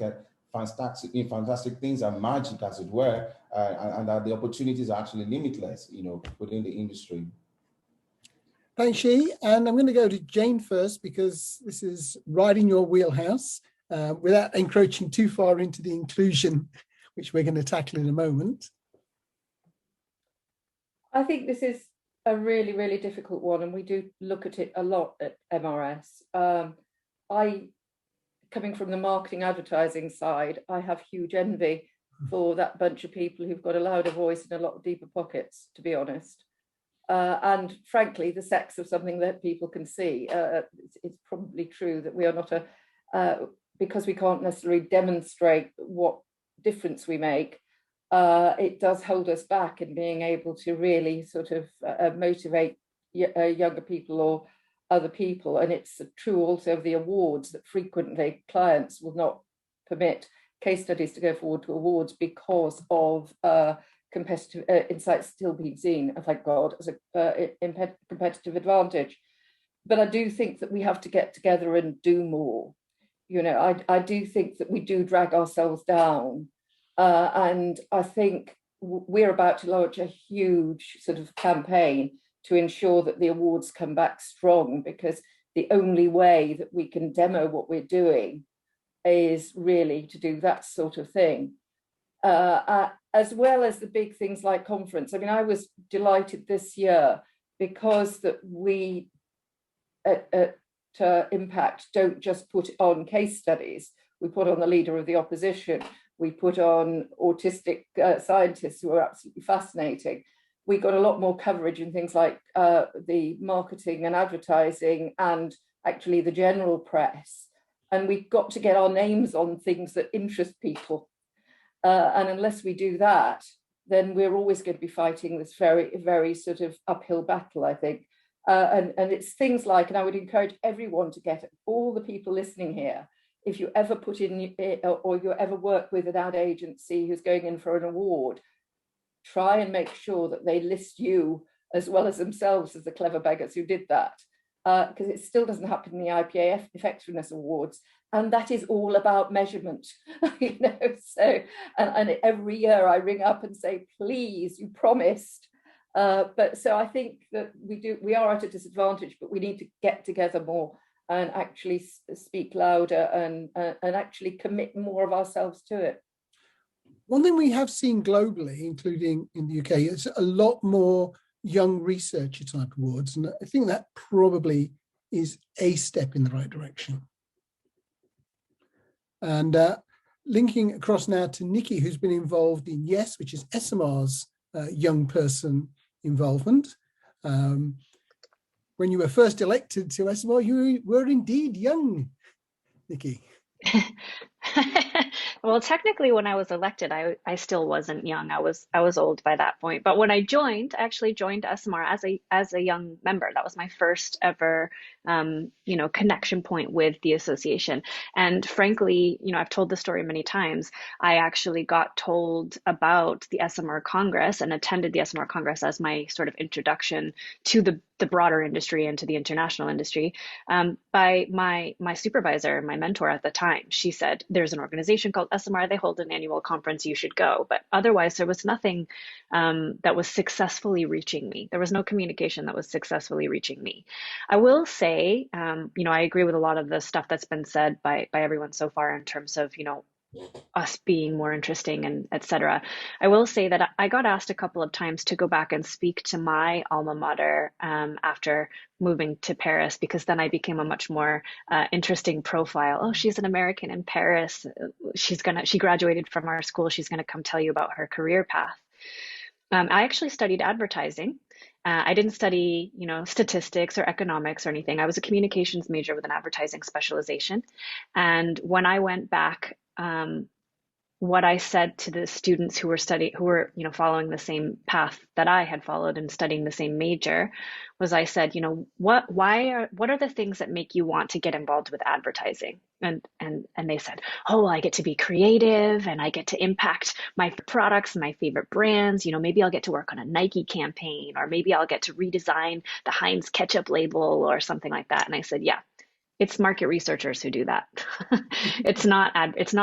things and magic, as it were, and that the opportunities are actually limitless, within the industry. Thanks, Seyi. And I'm going to go to Jane first, because this is right in your wheelhouse, without encroaching too far into the inclusion, which we're going to tackle in a moment. I think this is a really, really difficult one, and we do look at it a lot at MRS. Coming from the marketing advertising side, I have huge envy for that bunch of people who've got a louder voice and a lot deeper pockets, to be honest. And frankly, the sex of something that people can see. It's probably true that we are not because we can't necessarily demonstrate what difference we make, it does hold us back in being able to really sort of motivate younger people or other people. And it's true also of the awards, that frequently clients will not permit case studies to go forward to awards because of competitive insights still being seen, thank God, as a competitive advantage. But I do think that we have to get together and do more. I do think that we do drag ourselves down. And I think we're about to launch a huge sort of campaign to ensure that the awards come back strong, because the only way that we can demo what we're doing is really to do that sort of thing. As well as the big things like conference. I mean, I was delighted this year because that we at Impact don't just put on case studies. We put on the leader of the opposition. We put on autistic scientists who are absolutely fascinating. We got a lot more coverage in things like the marketing and advertising and actually the general press. And we got to get our names on things that interest people. And unless we do that, then we're always going to be fighting this very, very sort of uphill battle, I think. And it's things like, and I would encourage everyone to get it, all the people listening here, if you ever put in, or you ever work with an ad agency who's going in for an award, try and make sure that they list you as well as themselves as the clever beggars who did that. Because it still doesn't happen in the IPA Effectiveness Awards. And that is all about measurement, you know. So, and every year I ring up and say, please, you promised. But so I think that we are at a disadvantage, but we need to get together more and actually speak louder and actually commit more of ourselves to it. One thing we have seen globally, including in the UK, is a lot more young researcher type awards. And I think that probably is a step in the right direction. And linking across now to Nikki, who's been involved in YES, which is SMR's young person involvement. When you were first elected to SMR, you were indeed young, Nikki. Well, technically, when I was elected, I still wasn't young. I was old by that point. But when I actually joined SMR as a young member. That was my first ever, connection point with the association. And frankly, I've told the story many times. I actually got told about the SMR Congress and attended the SMR Congress as my sort of introduction to the broader industry and to the international industry by my supervisor, my mentor at the time. She said, there's an organization called SMR, they hold an annual conference, you should go. But otherwise, there was nothing that was successfully reaching me. There was no communication that was successfully reaching me. I will say, I agree with a lot of the stuff that's been said by everyone so far in terms of, us being more interesting and etc. I will say that I got asked a couple of times to go back and speak to my alma mater after moving to Paris, because then I became a much more interesting profile. Oh, she's an American in Paris. She graduated from our school. She's going to come tell you about her career path. I actually studied advertising. I didn't study, statistics or economics or anything. I was a communications major with an advertising specialization. And when I went back, what I said to the students who were following the same path that I had followed and studying the same major was, I said, what are the things that make you want to get involved with advertising? And they said, oh, I get to be creative and I get to impact my products and my favorite brands. Maybe I'll get to work on a Nike campaign, or maybe I'll get to redesign the Heinz ketchup label or something like that. And I said, yeah. It's market researchers who do that. It's not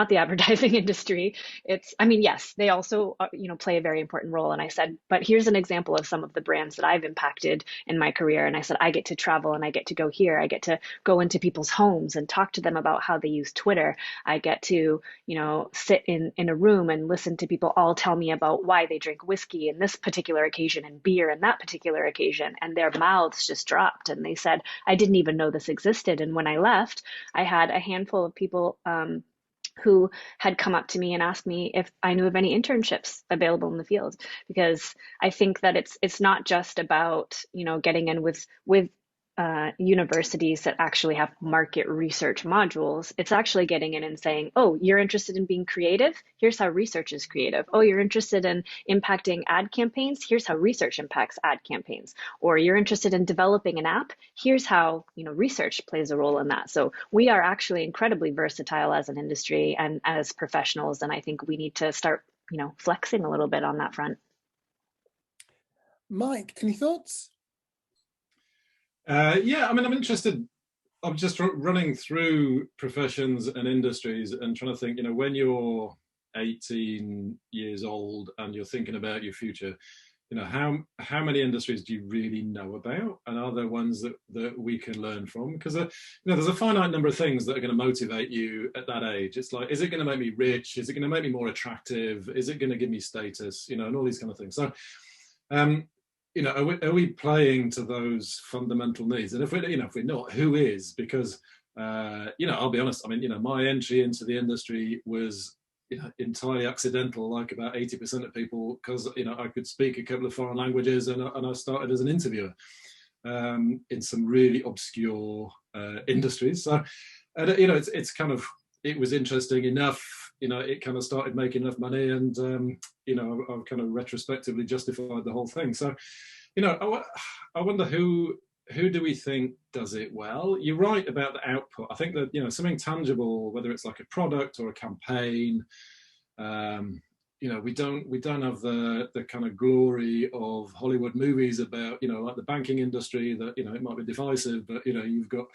the advertising industry. Yes, they also, play a very important role. And I said, but here's an example of some of the brands that I've impacted in my career. And I said, I get to travel and I get to go here. I get to go into people's homes and talk to them about how they use Twitter. I get to, sit in a room and listen to people all tell me about why they drink whiskey in this particular occasion and beer in that particular occasion. And their mouths just dropped. And they said, I didn't even know this existed. And when I left, I had a handful of people who had come up to me and asked me if I knew of any internships available in the field, because I think that it's not just about getting in with universities that actually have market research modules. It's actually getting in and saying, oh, you're interested in being creative? Here's how research is creative. Oh, you're interested in impacting ad campaigns? Here's how research impacts ad campaigns. Or you're interested in developing an app? Here's how research plays a role in that. So we are actually incredibly versatile as an industry and as professionals. And I think we need to start flexing a little bit on that front. Mike, any thoughts? I'm interested. I'm just running through professions and industries and trying to think, when you're 18 years old and you're thinking about your future, how many industries do you really know about, and are there ones that we can learn from? Because there's a finite number of things that are going to motivate you at that age. It's like, is it going to make me rich? Is it going to make me more attractive? Is it going to give me status? And all these kind of things. So are we playing to those fundamental needs? And if we're not, who is? Because I'll be honest, my entry into the industry was entirely accidental, like about 80% of people, because I could speak a couple of foreign languages, and I started as an interviewer in some really obscure industries. So it's kind of, it was interesting enough, it kind of started making enough money, and I've kind of retrospectively justified the whole thing. So I wonder who do we think does it well? You're right about the output. I think that, something tangible, whether it's like a product or a campaign, we don't have the kind of glory of Hollywood movies about, like the banking industry, that, it might be divisive, but, you've got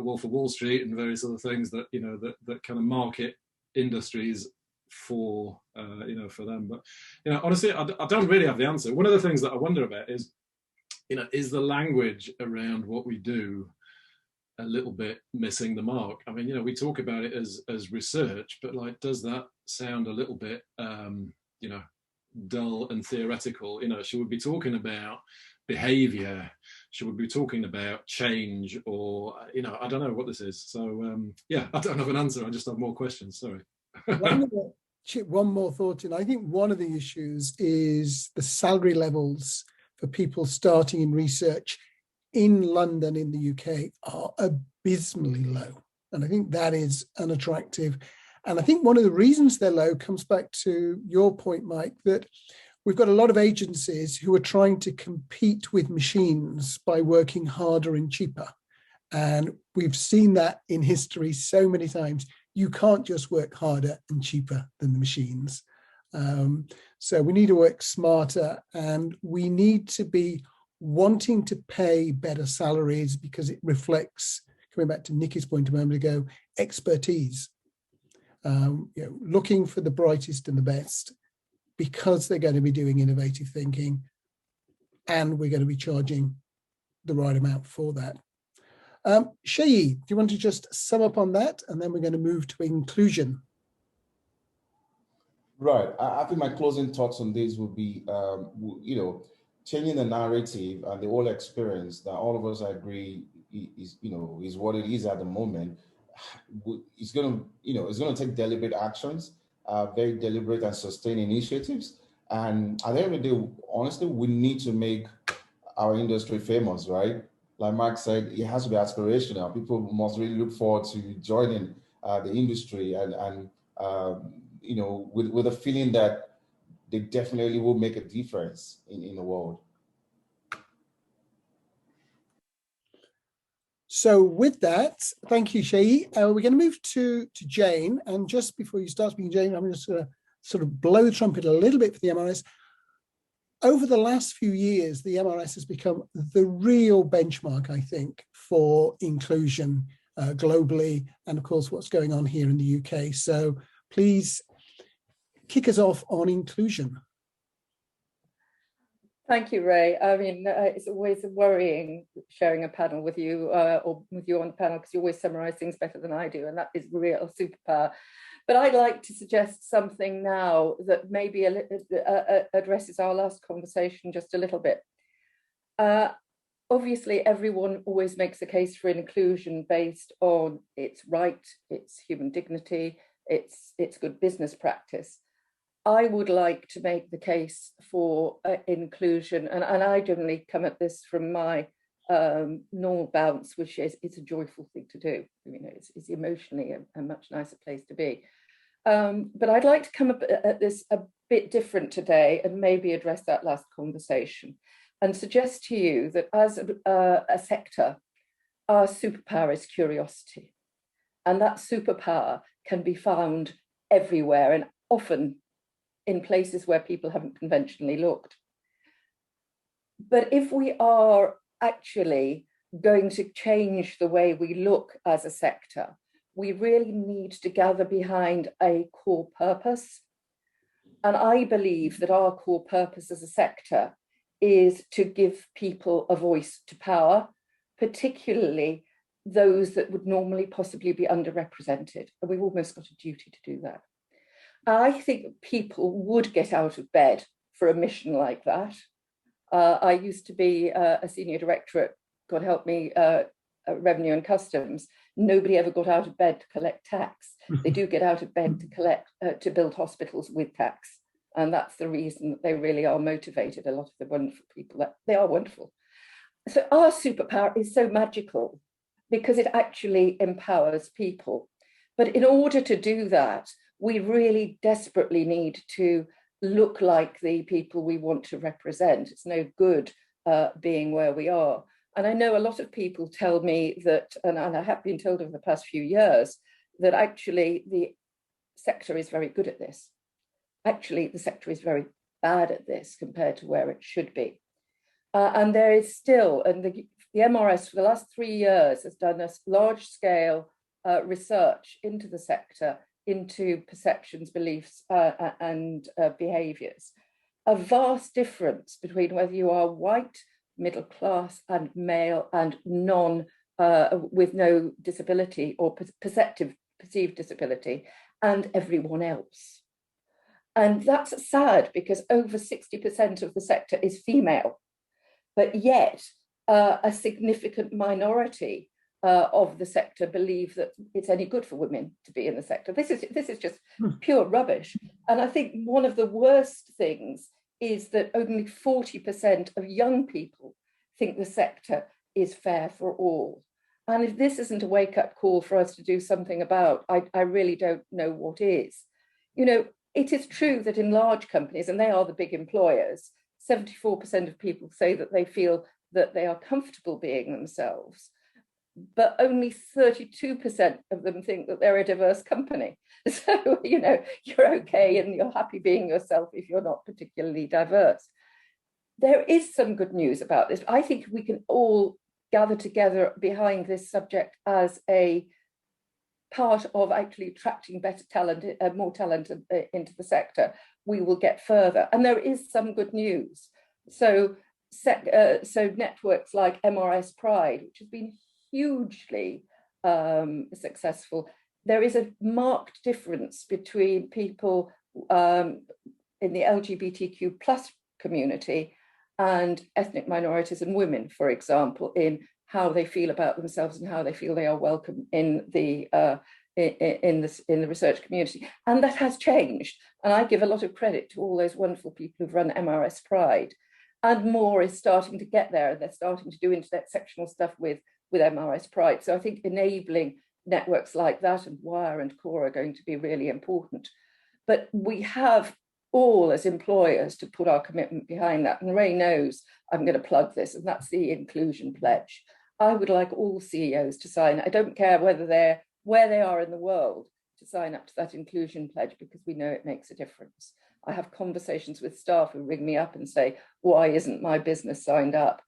Wolf of Wall Street and various other things that, that kind of market industries for, for them. But, honestly, I don't really have the answer. One of the things that I wonder about is the language around what we do a little bit missing the mark? We talk about it as research, but like, does that sound a little bit, dull and theoretical? Should we be talking about behavior? Should we be talking about change? Or, I don't know what this is. So, I don't have an answer. I just have more questions. Sorry. One more thought. I think one of the issues is the salary levels for people starting in research in London, in the UK, are abysmally low. And I think that is unattractive. And I think one of the reasons they're low comes back to your point, Mike, that we've got a lot of agencies who are trying to compete with machines by working harder and cheaper. And we've seen that in history so many times. You can't just work harder and cheaper than the machines. So we need to work smarter, and we need to be wanting to pay better salaries, because it reflects, coming back to Nikki's point a moment ago, expertise. Looking for the brightest and the best, because they're going to be doing innovative thinking, and we're going to be charging the right amount for that. Seyi, do you want to just sum up on that, and then we're going to move to inclusion? Right. I think my closing thoughts on this would be, changing the narrative and the whole experience that all of us agree is what it is at the moment. It's going to take deliberate actions, very deliberate and sustained initiatives. And at the end of the day, honestly, we need to make our industry famous, right? Like Mark said, it has to be aspirational. People must really look forward to joining the industry and with a feeling that they definitely will make a difference in the world. So with that, thank you, Seyi. We're going to move to Jane. And just before you start speaking, Jane, I'm just going to sort of blow the trumpet a little bit for the MRS. Over the last few years, the MRS has become the real benchmark, I think, for inclusion globally, and of course, what's going on here in the UK. So please kick us off on inclusion. Thank you, Ray. It's always worrying sharing a panel with you or with you on the panel, because you always summarize things better than I do, and that is real superpower. But I'd like to suggest something now that maybe addresses our last conversation just a little bit. Obviously, everyone always makes a case for inclusion based on its right, its human dignity, its good business practice. I would like to make the case for inclusion, and I generally come at this from my normal bounce, which is it's a joyful thing to do. It's emotionally a much nicer place to be. But I'd like to come up at this a bit different today, and maybe address that last conversation, and suggest to you that as a sector, our superpower is curiosity, and that superpower can be found everywhere, and often in places where people haven't conventionally looked. But if we are actually going to change the way we look as a sector, we really need to gather behind a core purpose. And I believe that our core purpose as a sector is to give people a voice to power, particularly those that would normally possibly be underrepresented. And we've almost got a duty to do that. I think people would get out of bed for a mission like that. I used to be a senior director at, God help me, Revenue and Customs. Nobody ever got out of bed to collect tax. They do get out of bed to build hospitals with tax. And that's the reason that they really are motivated. A lot of the wonderful people, that they are wonderful. So our superpower is so magical because it actually empowers people. But in order to do that, we really desperately need to look like the people we want to represent. It's no good being where we are. And I know a lot of people tell me that, and I have been told over the past few years, that actually the sector is very good at this. Actually, the sector is very bad at this compared to where it should be. And there is still, and the MRS for the last 3 years has done a large-scale research into the sector, into perceptions, beliefs, and behaviours. A vast difference between whether you are white, middle class, and male, and with no disability or perceived disability, and everyone else. And that's sad because over 60% of the sector is female, but yet a significant minority of the sector believe that it's any good for women to be in the sector. This is just pure rubbish. And I think one of the worst things is that only 40% of young people think the sector is fair for all. And if this isn't a wake-up call for us to do something about, I really don't know what is. You know, it is true that in large companies, and they are the big employers, 74% of people say that they feel that they are comfortable being themselves, but only 32% of them think that they're a diverse company. So, you know, you're okay and you're happy being yourself if you're not particularly diverse. There is some good news about this. I think we can all gather together behind this subject as a part of actually attracting better talent, more talent into the sector. We will get further. And there is some good news. So networks like MRS Pride, which has been hugely successful, there is a marked difference between people in the LGBTQ plus community and ethnic minorities and women, for example, in how they feel about themselves and how they feel they are welcome in the research community. And that has changed. And I give a lot of credit to all those wonderful people who've run MRS Pride. And more is starting to get there. They're starting to do intersectional stuff with MRS Pride. So I think enabling networks like that and Wire and Core are going to be really important. But we have all as employers to put our commitment behind that. And Ray knows I'm going to plug this, and that's the Inclusion Pledge. I would like all CEOs to sign. I don't care whether they're where they are in the world, to sign up to that Inclusion Pledge, because we know it makes a difference. I have conversations with staff who ring me up and say, why isn't my business signed up?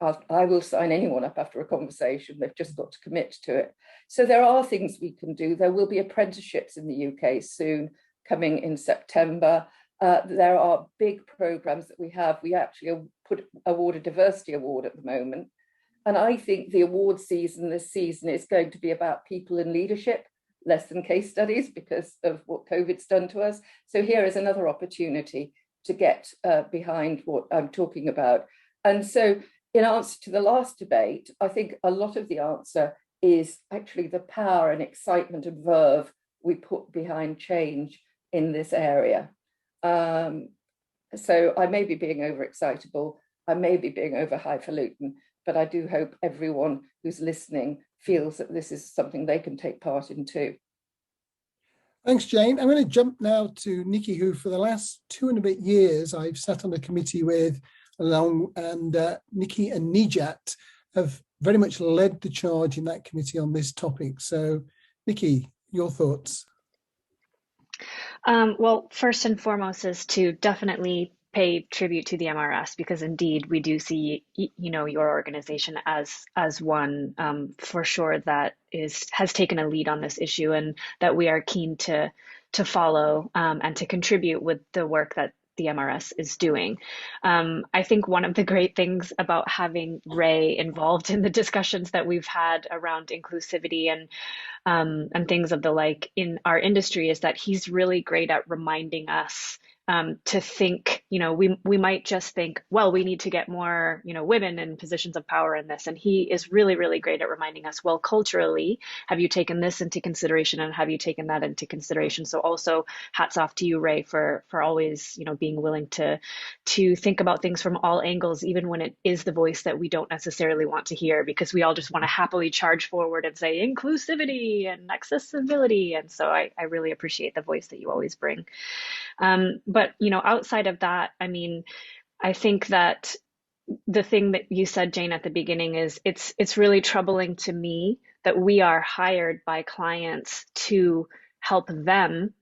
I will sign anyone up after a conversation. They've just got to commit to it. So there are things we can do. There will be apprenticeships in the UK soon, coming in September. There are big programs that we have. We actually award a diversity award at the moment. And I think the award season this season is going to be about people in leadership, less than case studies, because of what COVID's done to us. So here is another opportunity to get behind what I'm talking about. And so in answer to the last debate, I think a lot of the answer is actually the power and excitement and verve we put behind change in this area. So I may be being overexcitable, I may be being over highfalutin, but I do hope everyone who's listening feels that this is something they can take part in too. Thanks, Jane. I'm going to jump now to Nikki, who for the last 2 and a bit years I've sat on a committee with, and Nikki and Nijat have very much led the charge in that committee on this topic. So, Nikki, your thoughts? Well, first and foremost is to definitely pay tribute to the MRS, because indeed we do see, you know, your organization as one for sure that has taken a lead on this issue, and that we are keen to follow and to contribute with the work that the MRS is doing. I think one of the great things about having Ray involved in the discussions that we've had around inclusivity and things of the like in our industry is that he's really great at reminding us to think, we might just think, well, we need to get more, women in positions of power in this. And he is really, really great at reminding us, well, culturally, have you taken this into consideration and have you taken that into consideration? So also hats off to you, Ray, for always, being willing to think about things from all angles, even when it is the voice that we don't necessarily want to hear, because we all just want to happily charge forward and say inclusivity and accessibility. And so I really appreciate the voice that you always bring. But, outside of that, I mean, I think that the thing that you said, Jane, at the beginning is it's really troubling to me that we are hired by clients to help them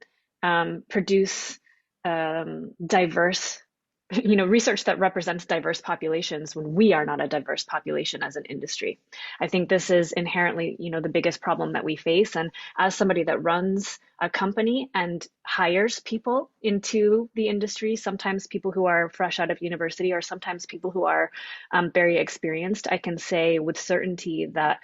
produce diverse research that represents diverse populations when we are not a diverse population as an industry. I think this is inherently, the biggest problem that we face. And as somebody that runs a company and hires people into the industry, sometimes people who are fresh out of university or sometimes people who are very experienced, I can say with certainty that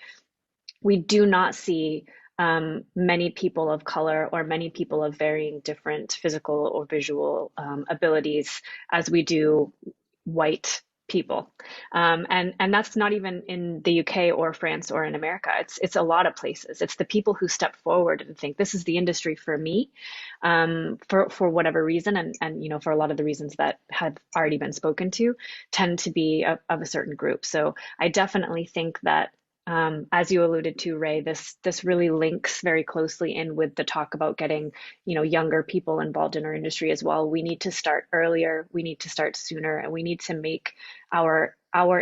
we do not see many people of color or many people of varying different physical or visual abilities as we do white people. And that's not even in the UK or France or in America. It's a lot of places. It's the people who step forward and think this is the industry for me, for whatever reason. And for a lot of the reasons that have already been spoken to tend to be of a certain group. So I definitely think that as you alluded to, Ray, this really links very closely in with the talk about getting, younger people involved in our industry as well. We need to start earlier, we need to start sooner, and we need to make our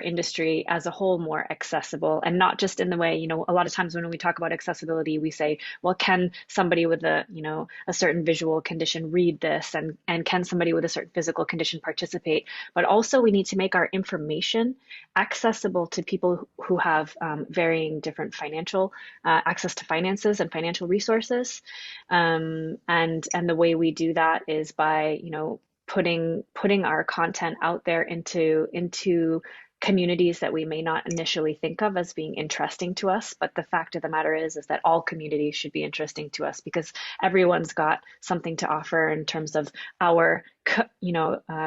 industry as a whole more accessible, and not just in the way, a lot of times when we talk about accessibility, we say, well, can somebody with a certain visual condition read this, and can somebody with a certain physical condition participate? But also we need to make our information accessible to people who have varying different financial access to finances and financial resources. And the way we do that is by, putting our content out there into communities that we may not initially think of as being interesting to us. But the fact of the matter is that all communities should be interesting to us, because everyone's got something to offer in terms of our,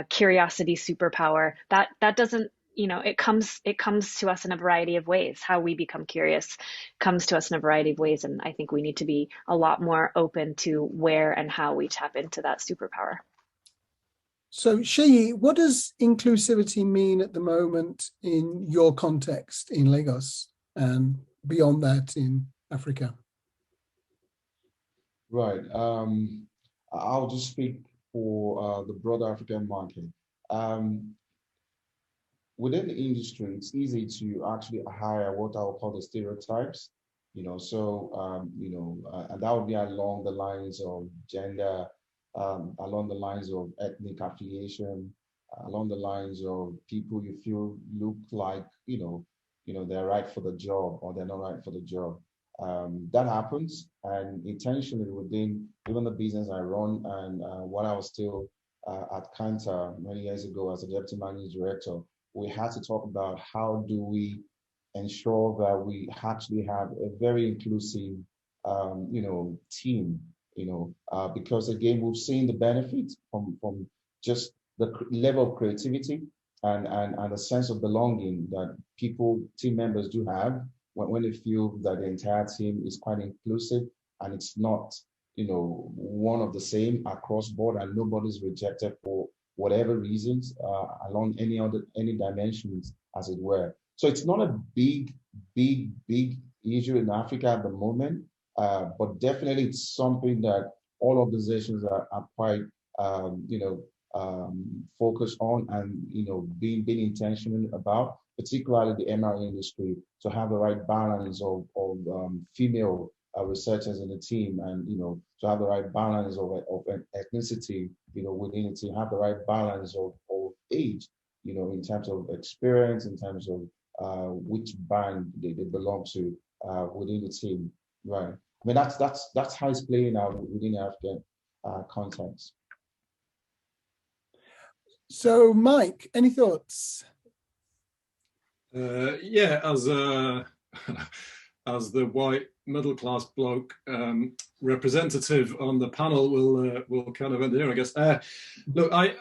curiosity superpower. That doesn't, it comes to us in a variety of ways. How we become curious comes to us in a variety of ways. And I think we need to be a lot more open to where and how we tap into that superpower. So, Seyi, what does inclusivity mean at the moment in your context in Lagos and beyond that in Africa? Right. I'll just speak for the broader African market. Within the industry, it's easy to actually hire what I'll call the stereotypes, and that would be along the lines of gender, along the lines of ethnic affiliation, along the lines of people you feel look like, they're right for the job or they're not right for the job. That happens, and intentionally within even the business I run and while I was still at Kantar many years ago as a deputy managing director, we had to talk about how do we ensure that we actually have a very inclusive, team, because again, we've seen the benefits from just the level of creativity and the sense of belonging that team members do have when they feel that the entire team is quite inclusive and it's not, one of the same across board and nobody's rejected for whatever reasons along any dimensions, as it were. So it's not a big issue in Africa at the moment, but definitely it's something that all organizations are quite, focused on and, being being about, particularly the MR industry, to have the right balance of female researchers in the team, and to have the right balance of ethnicity, within the team, have the right balance of age, in terms of experience, in terms of which band they belong to within the team, right? I mean, that's how it's playing out within the African context. So, Mike, any thoughts? Yeah, as as the white middle class bloke representative on the panel will kind of end here, I guess. Look, I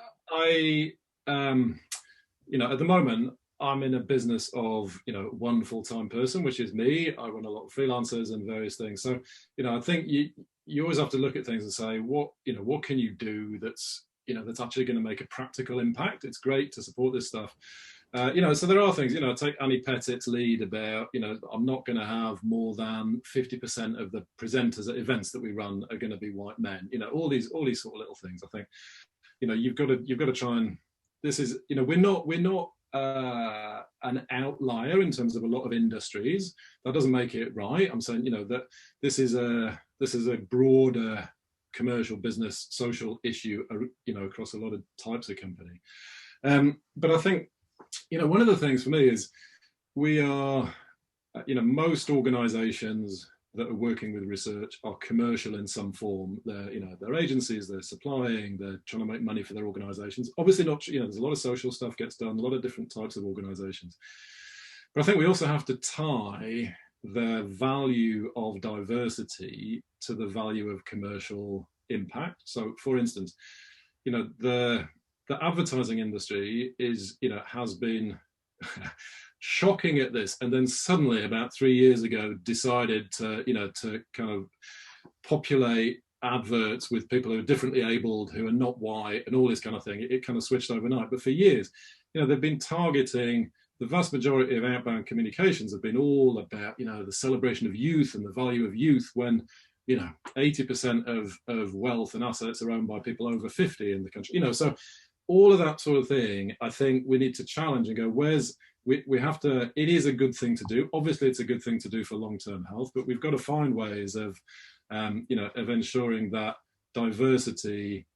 you know, at the moment, I'm in a business of, you know, one full-time person, which is me. I run a lot of freelancers and various things. So, you know, I think you always have to look at things and say, what can you do that's, you know, that's actually going to make a practical impact. It's great to support this stuff. You know, so there are things, you know, take Annie Pettitt's lead about, you know, I'm not going to have more than 50% of the presenters at events that we run are going to be white men. You know, all these sort of little things. I think, you know, you've got to try and, this is, you know, we're not an outlier in terms of a lot of industries. That doesn't make it right. I'm saying, you know, that this is a broader commercial, business, social issue, you know, across a lot of types of company. But I think, you know, one of the things for me is we are, you know, most organizations that are working with research are commercial in some form. They're, you know, they're agencies, they're supplying, they're trying to make money for their organizations. Obviously not, you know, there's a lot of social stuff gets done, a lot of different types of organizations. But I think we also have to tie the value of diversity to the value of commercial impact. So for instance, you know, the advertising industry is, you know, has been shocking at this, and then suddenly about 3 years ago decided to, you know, to kind of populate adverts with people who are differently abled, who are not white, and all this kind of thing. It kind of switched overnight. But for years, you know, they've been targeting, the vast majority of outbound communications have been all about, you know, the celebration of youth and the value of youth, when, you know, 80% of wealth and assets are owned by people over 50 in the country. You know, so all of that sort of thing, I think we need to challenge and go, we have to, it is a good thing to do. Obviously, it's a good thing to do for long-term health, but we've got to find ways of, you know, of ensuring that diversity,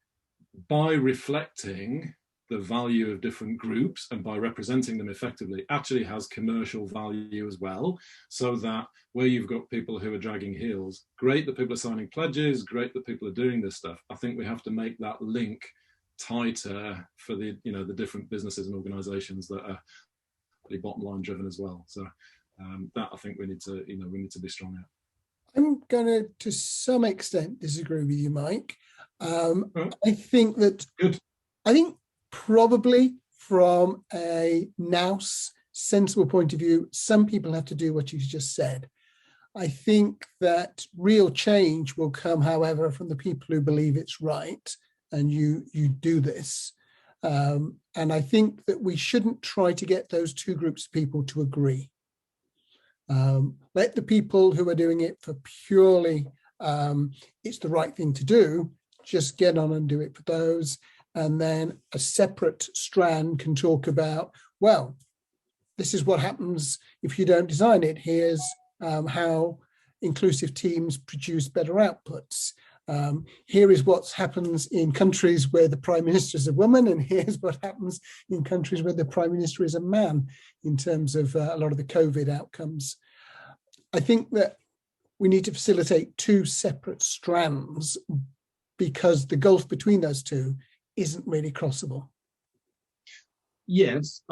by reflecting the value of different groups and by representing them effectively, actually has commercial value as well. So that where you've got people who are dragging heels, great that people are signing pledges, great that people are doing this stuff. I think we have to make that link tighter for the, you know, the different businesses and organizations that are bottom line driven as well. So that I think we need to, you know, we need to be strong at. I'm going to some extent disagree with you, Mike. I think that good. I think probably from a nous sensible point of view, some people have to do what you just said. I think that real change will come, however, from the people who believe it's right, and you do this. And I think that we shouldn't try to get those two groups of people to agree. Let the people who are doing it for purely it's the right thing to do, just get on and do it for those. And then a separate strand can talk about, well, this is what happens if you don't design it. Here's how inclusive teams produce better outputs. Here is what happens in countries where the prime minister is a woman, and here's what happens in countries where the prime minister is a man in terms of a lot of the COVID outcomes. I think that we need to facilitate two separate strands because the gulf between those two isn't really crossable. Yes,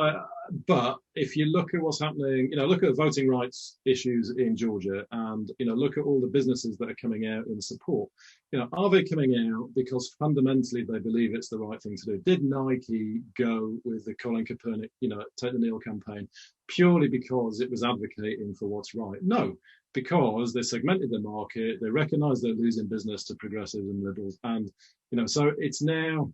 but if you look at what's happening, you know, look at voting rights issues in Georgia, and, you know, look at all the businesses that are coming out in support. You know, are they coming out because fundamentally they believe it's the right thing to do? Did Nike go with the Colin Kaepernick, you know, Take the Kneel campaign purely because it was advocating for what's right? No, because they segmented the market, they recognize they're losing business to progressives and liberals, and, you know, so it's now.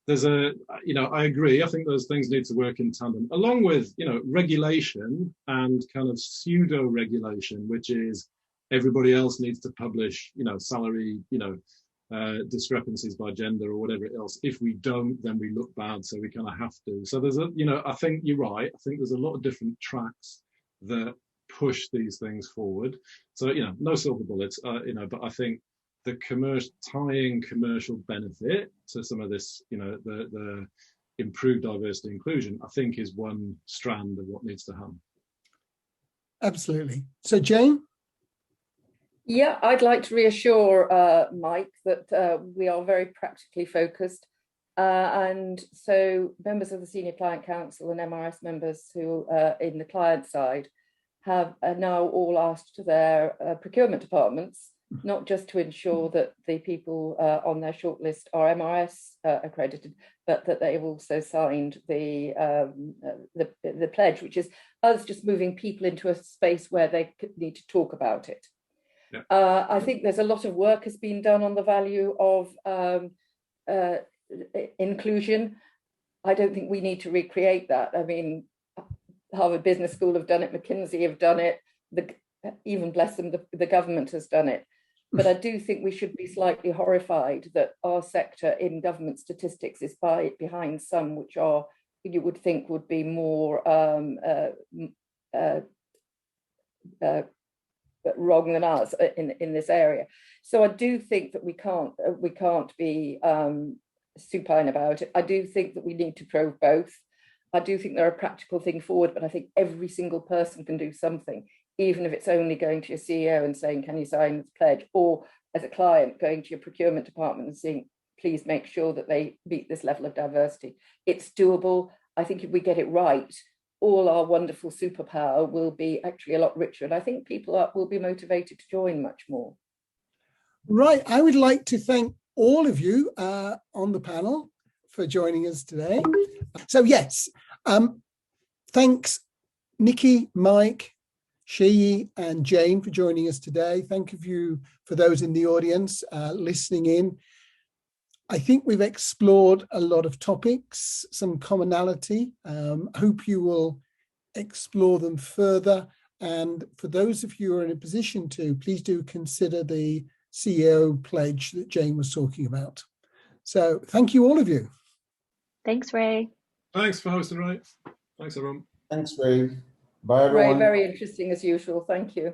There's a, you know, I agree. I think those things need to work in tandem, along with, you know, regulation and kind of pseudo regulation, which is everybody else needs to publish, you know, salary, you know, discrepancies by gender or whatever else. If we don't, then we look bad. So we kind of have to. So there's a, you know, I think you're right. I think there's a lot of different tracks that push these things forward. So, you know, no silver bullets, you know, but I think the tying commercial benefit to some of this, you know, the improved diversity inclusion, I think is one strand of what needs to happen. Absolutely. So Jane? Yeah, I'd like to reassure Mike that we are very practically focused. And so members of the Senior Client Council and MRS members who are in the client side are now all asked their procurement departments, not just to ensure that the people on their shortlist are MRS accredited, but that they've also signed the pledge, which is us just moving people into a space where they need to talk about it. Yeah. I think there's a lot of work has been done on the value of inclusion. I don't think we need to recreate that. I mean, Harvard Business School have done it, McKinsey have done it, even bless them, the government has done it. But I do think we should be slightly horrified that our sector in government statistics is behind some which are, you would think would be more wrong than us in this area. So I do think that we can't be supine about it. I do think that we need to probe both. I do think they're a practical thing forward, but I think every single person can do something, even if it's only going to your CEO and saying, can you sign this pledge? Or as a client, going to your procurement department and saying, please make sure that they meet this level of diversity. It's doable. I think if we get it right, all our wonderful superpower will be actually a lot richer. And I think people will be motivated to join much more. Right. I would like to thank all of you on the panel for joining us today. So yes, thanks Nikki, Mike, Seyi and Jane for joining us today. Thank you for those in the audience listening in. I think we've explored a lot of topics, some commonality. Hope you will explore them further. And for those of you who are in a position to, please do consider the CEO pledge that Jane was talking about. So thank you, all of you. Thanks, Ray. Thanks for hosting, Ray. Thanks, everyone. Thanks, Ray. Bye, everyone. Ray, very interesting as usual. Thank you.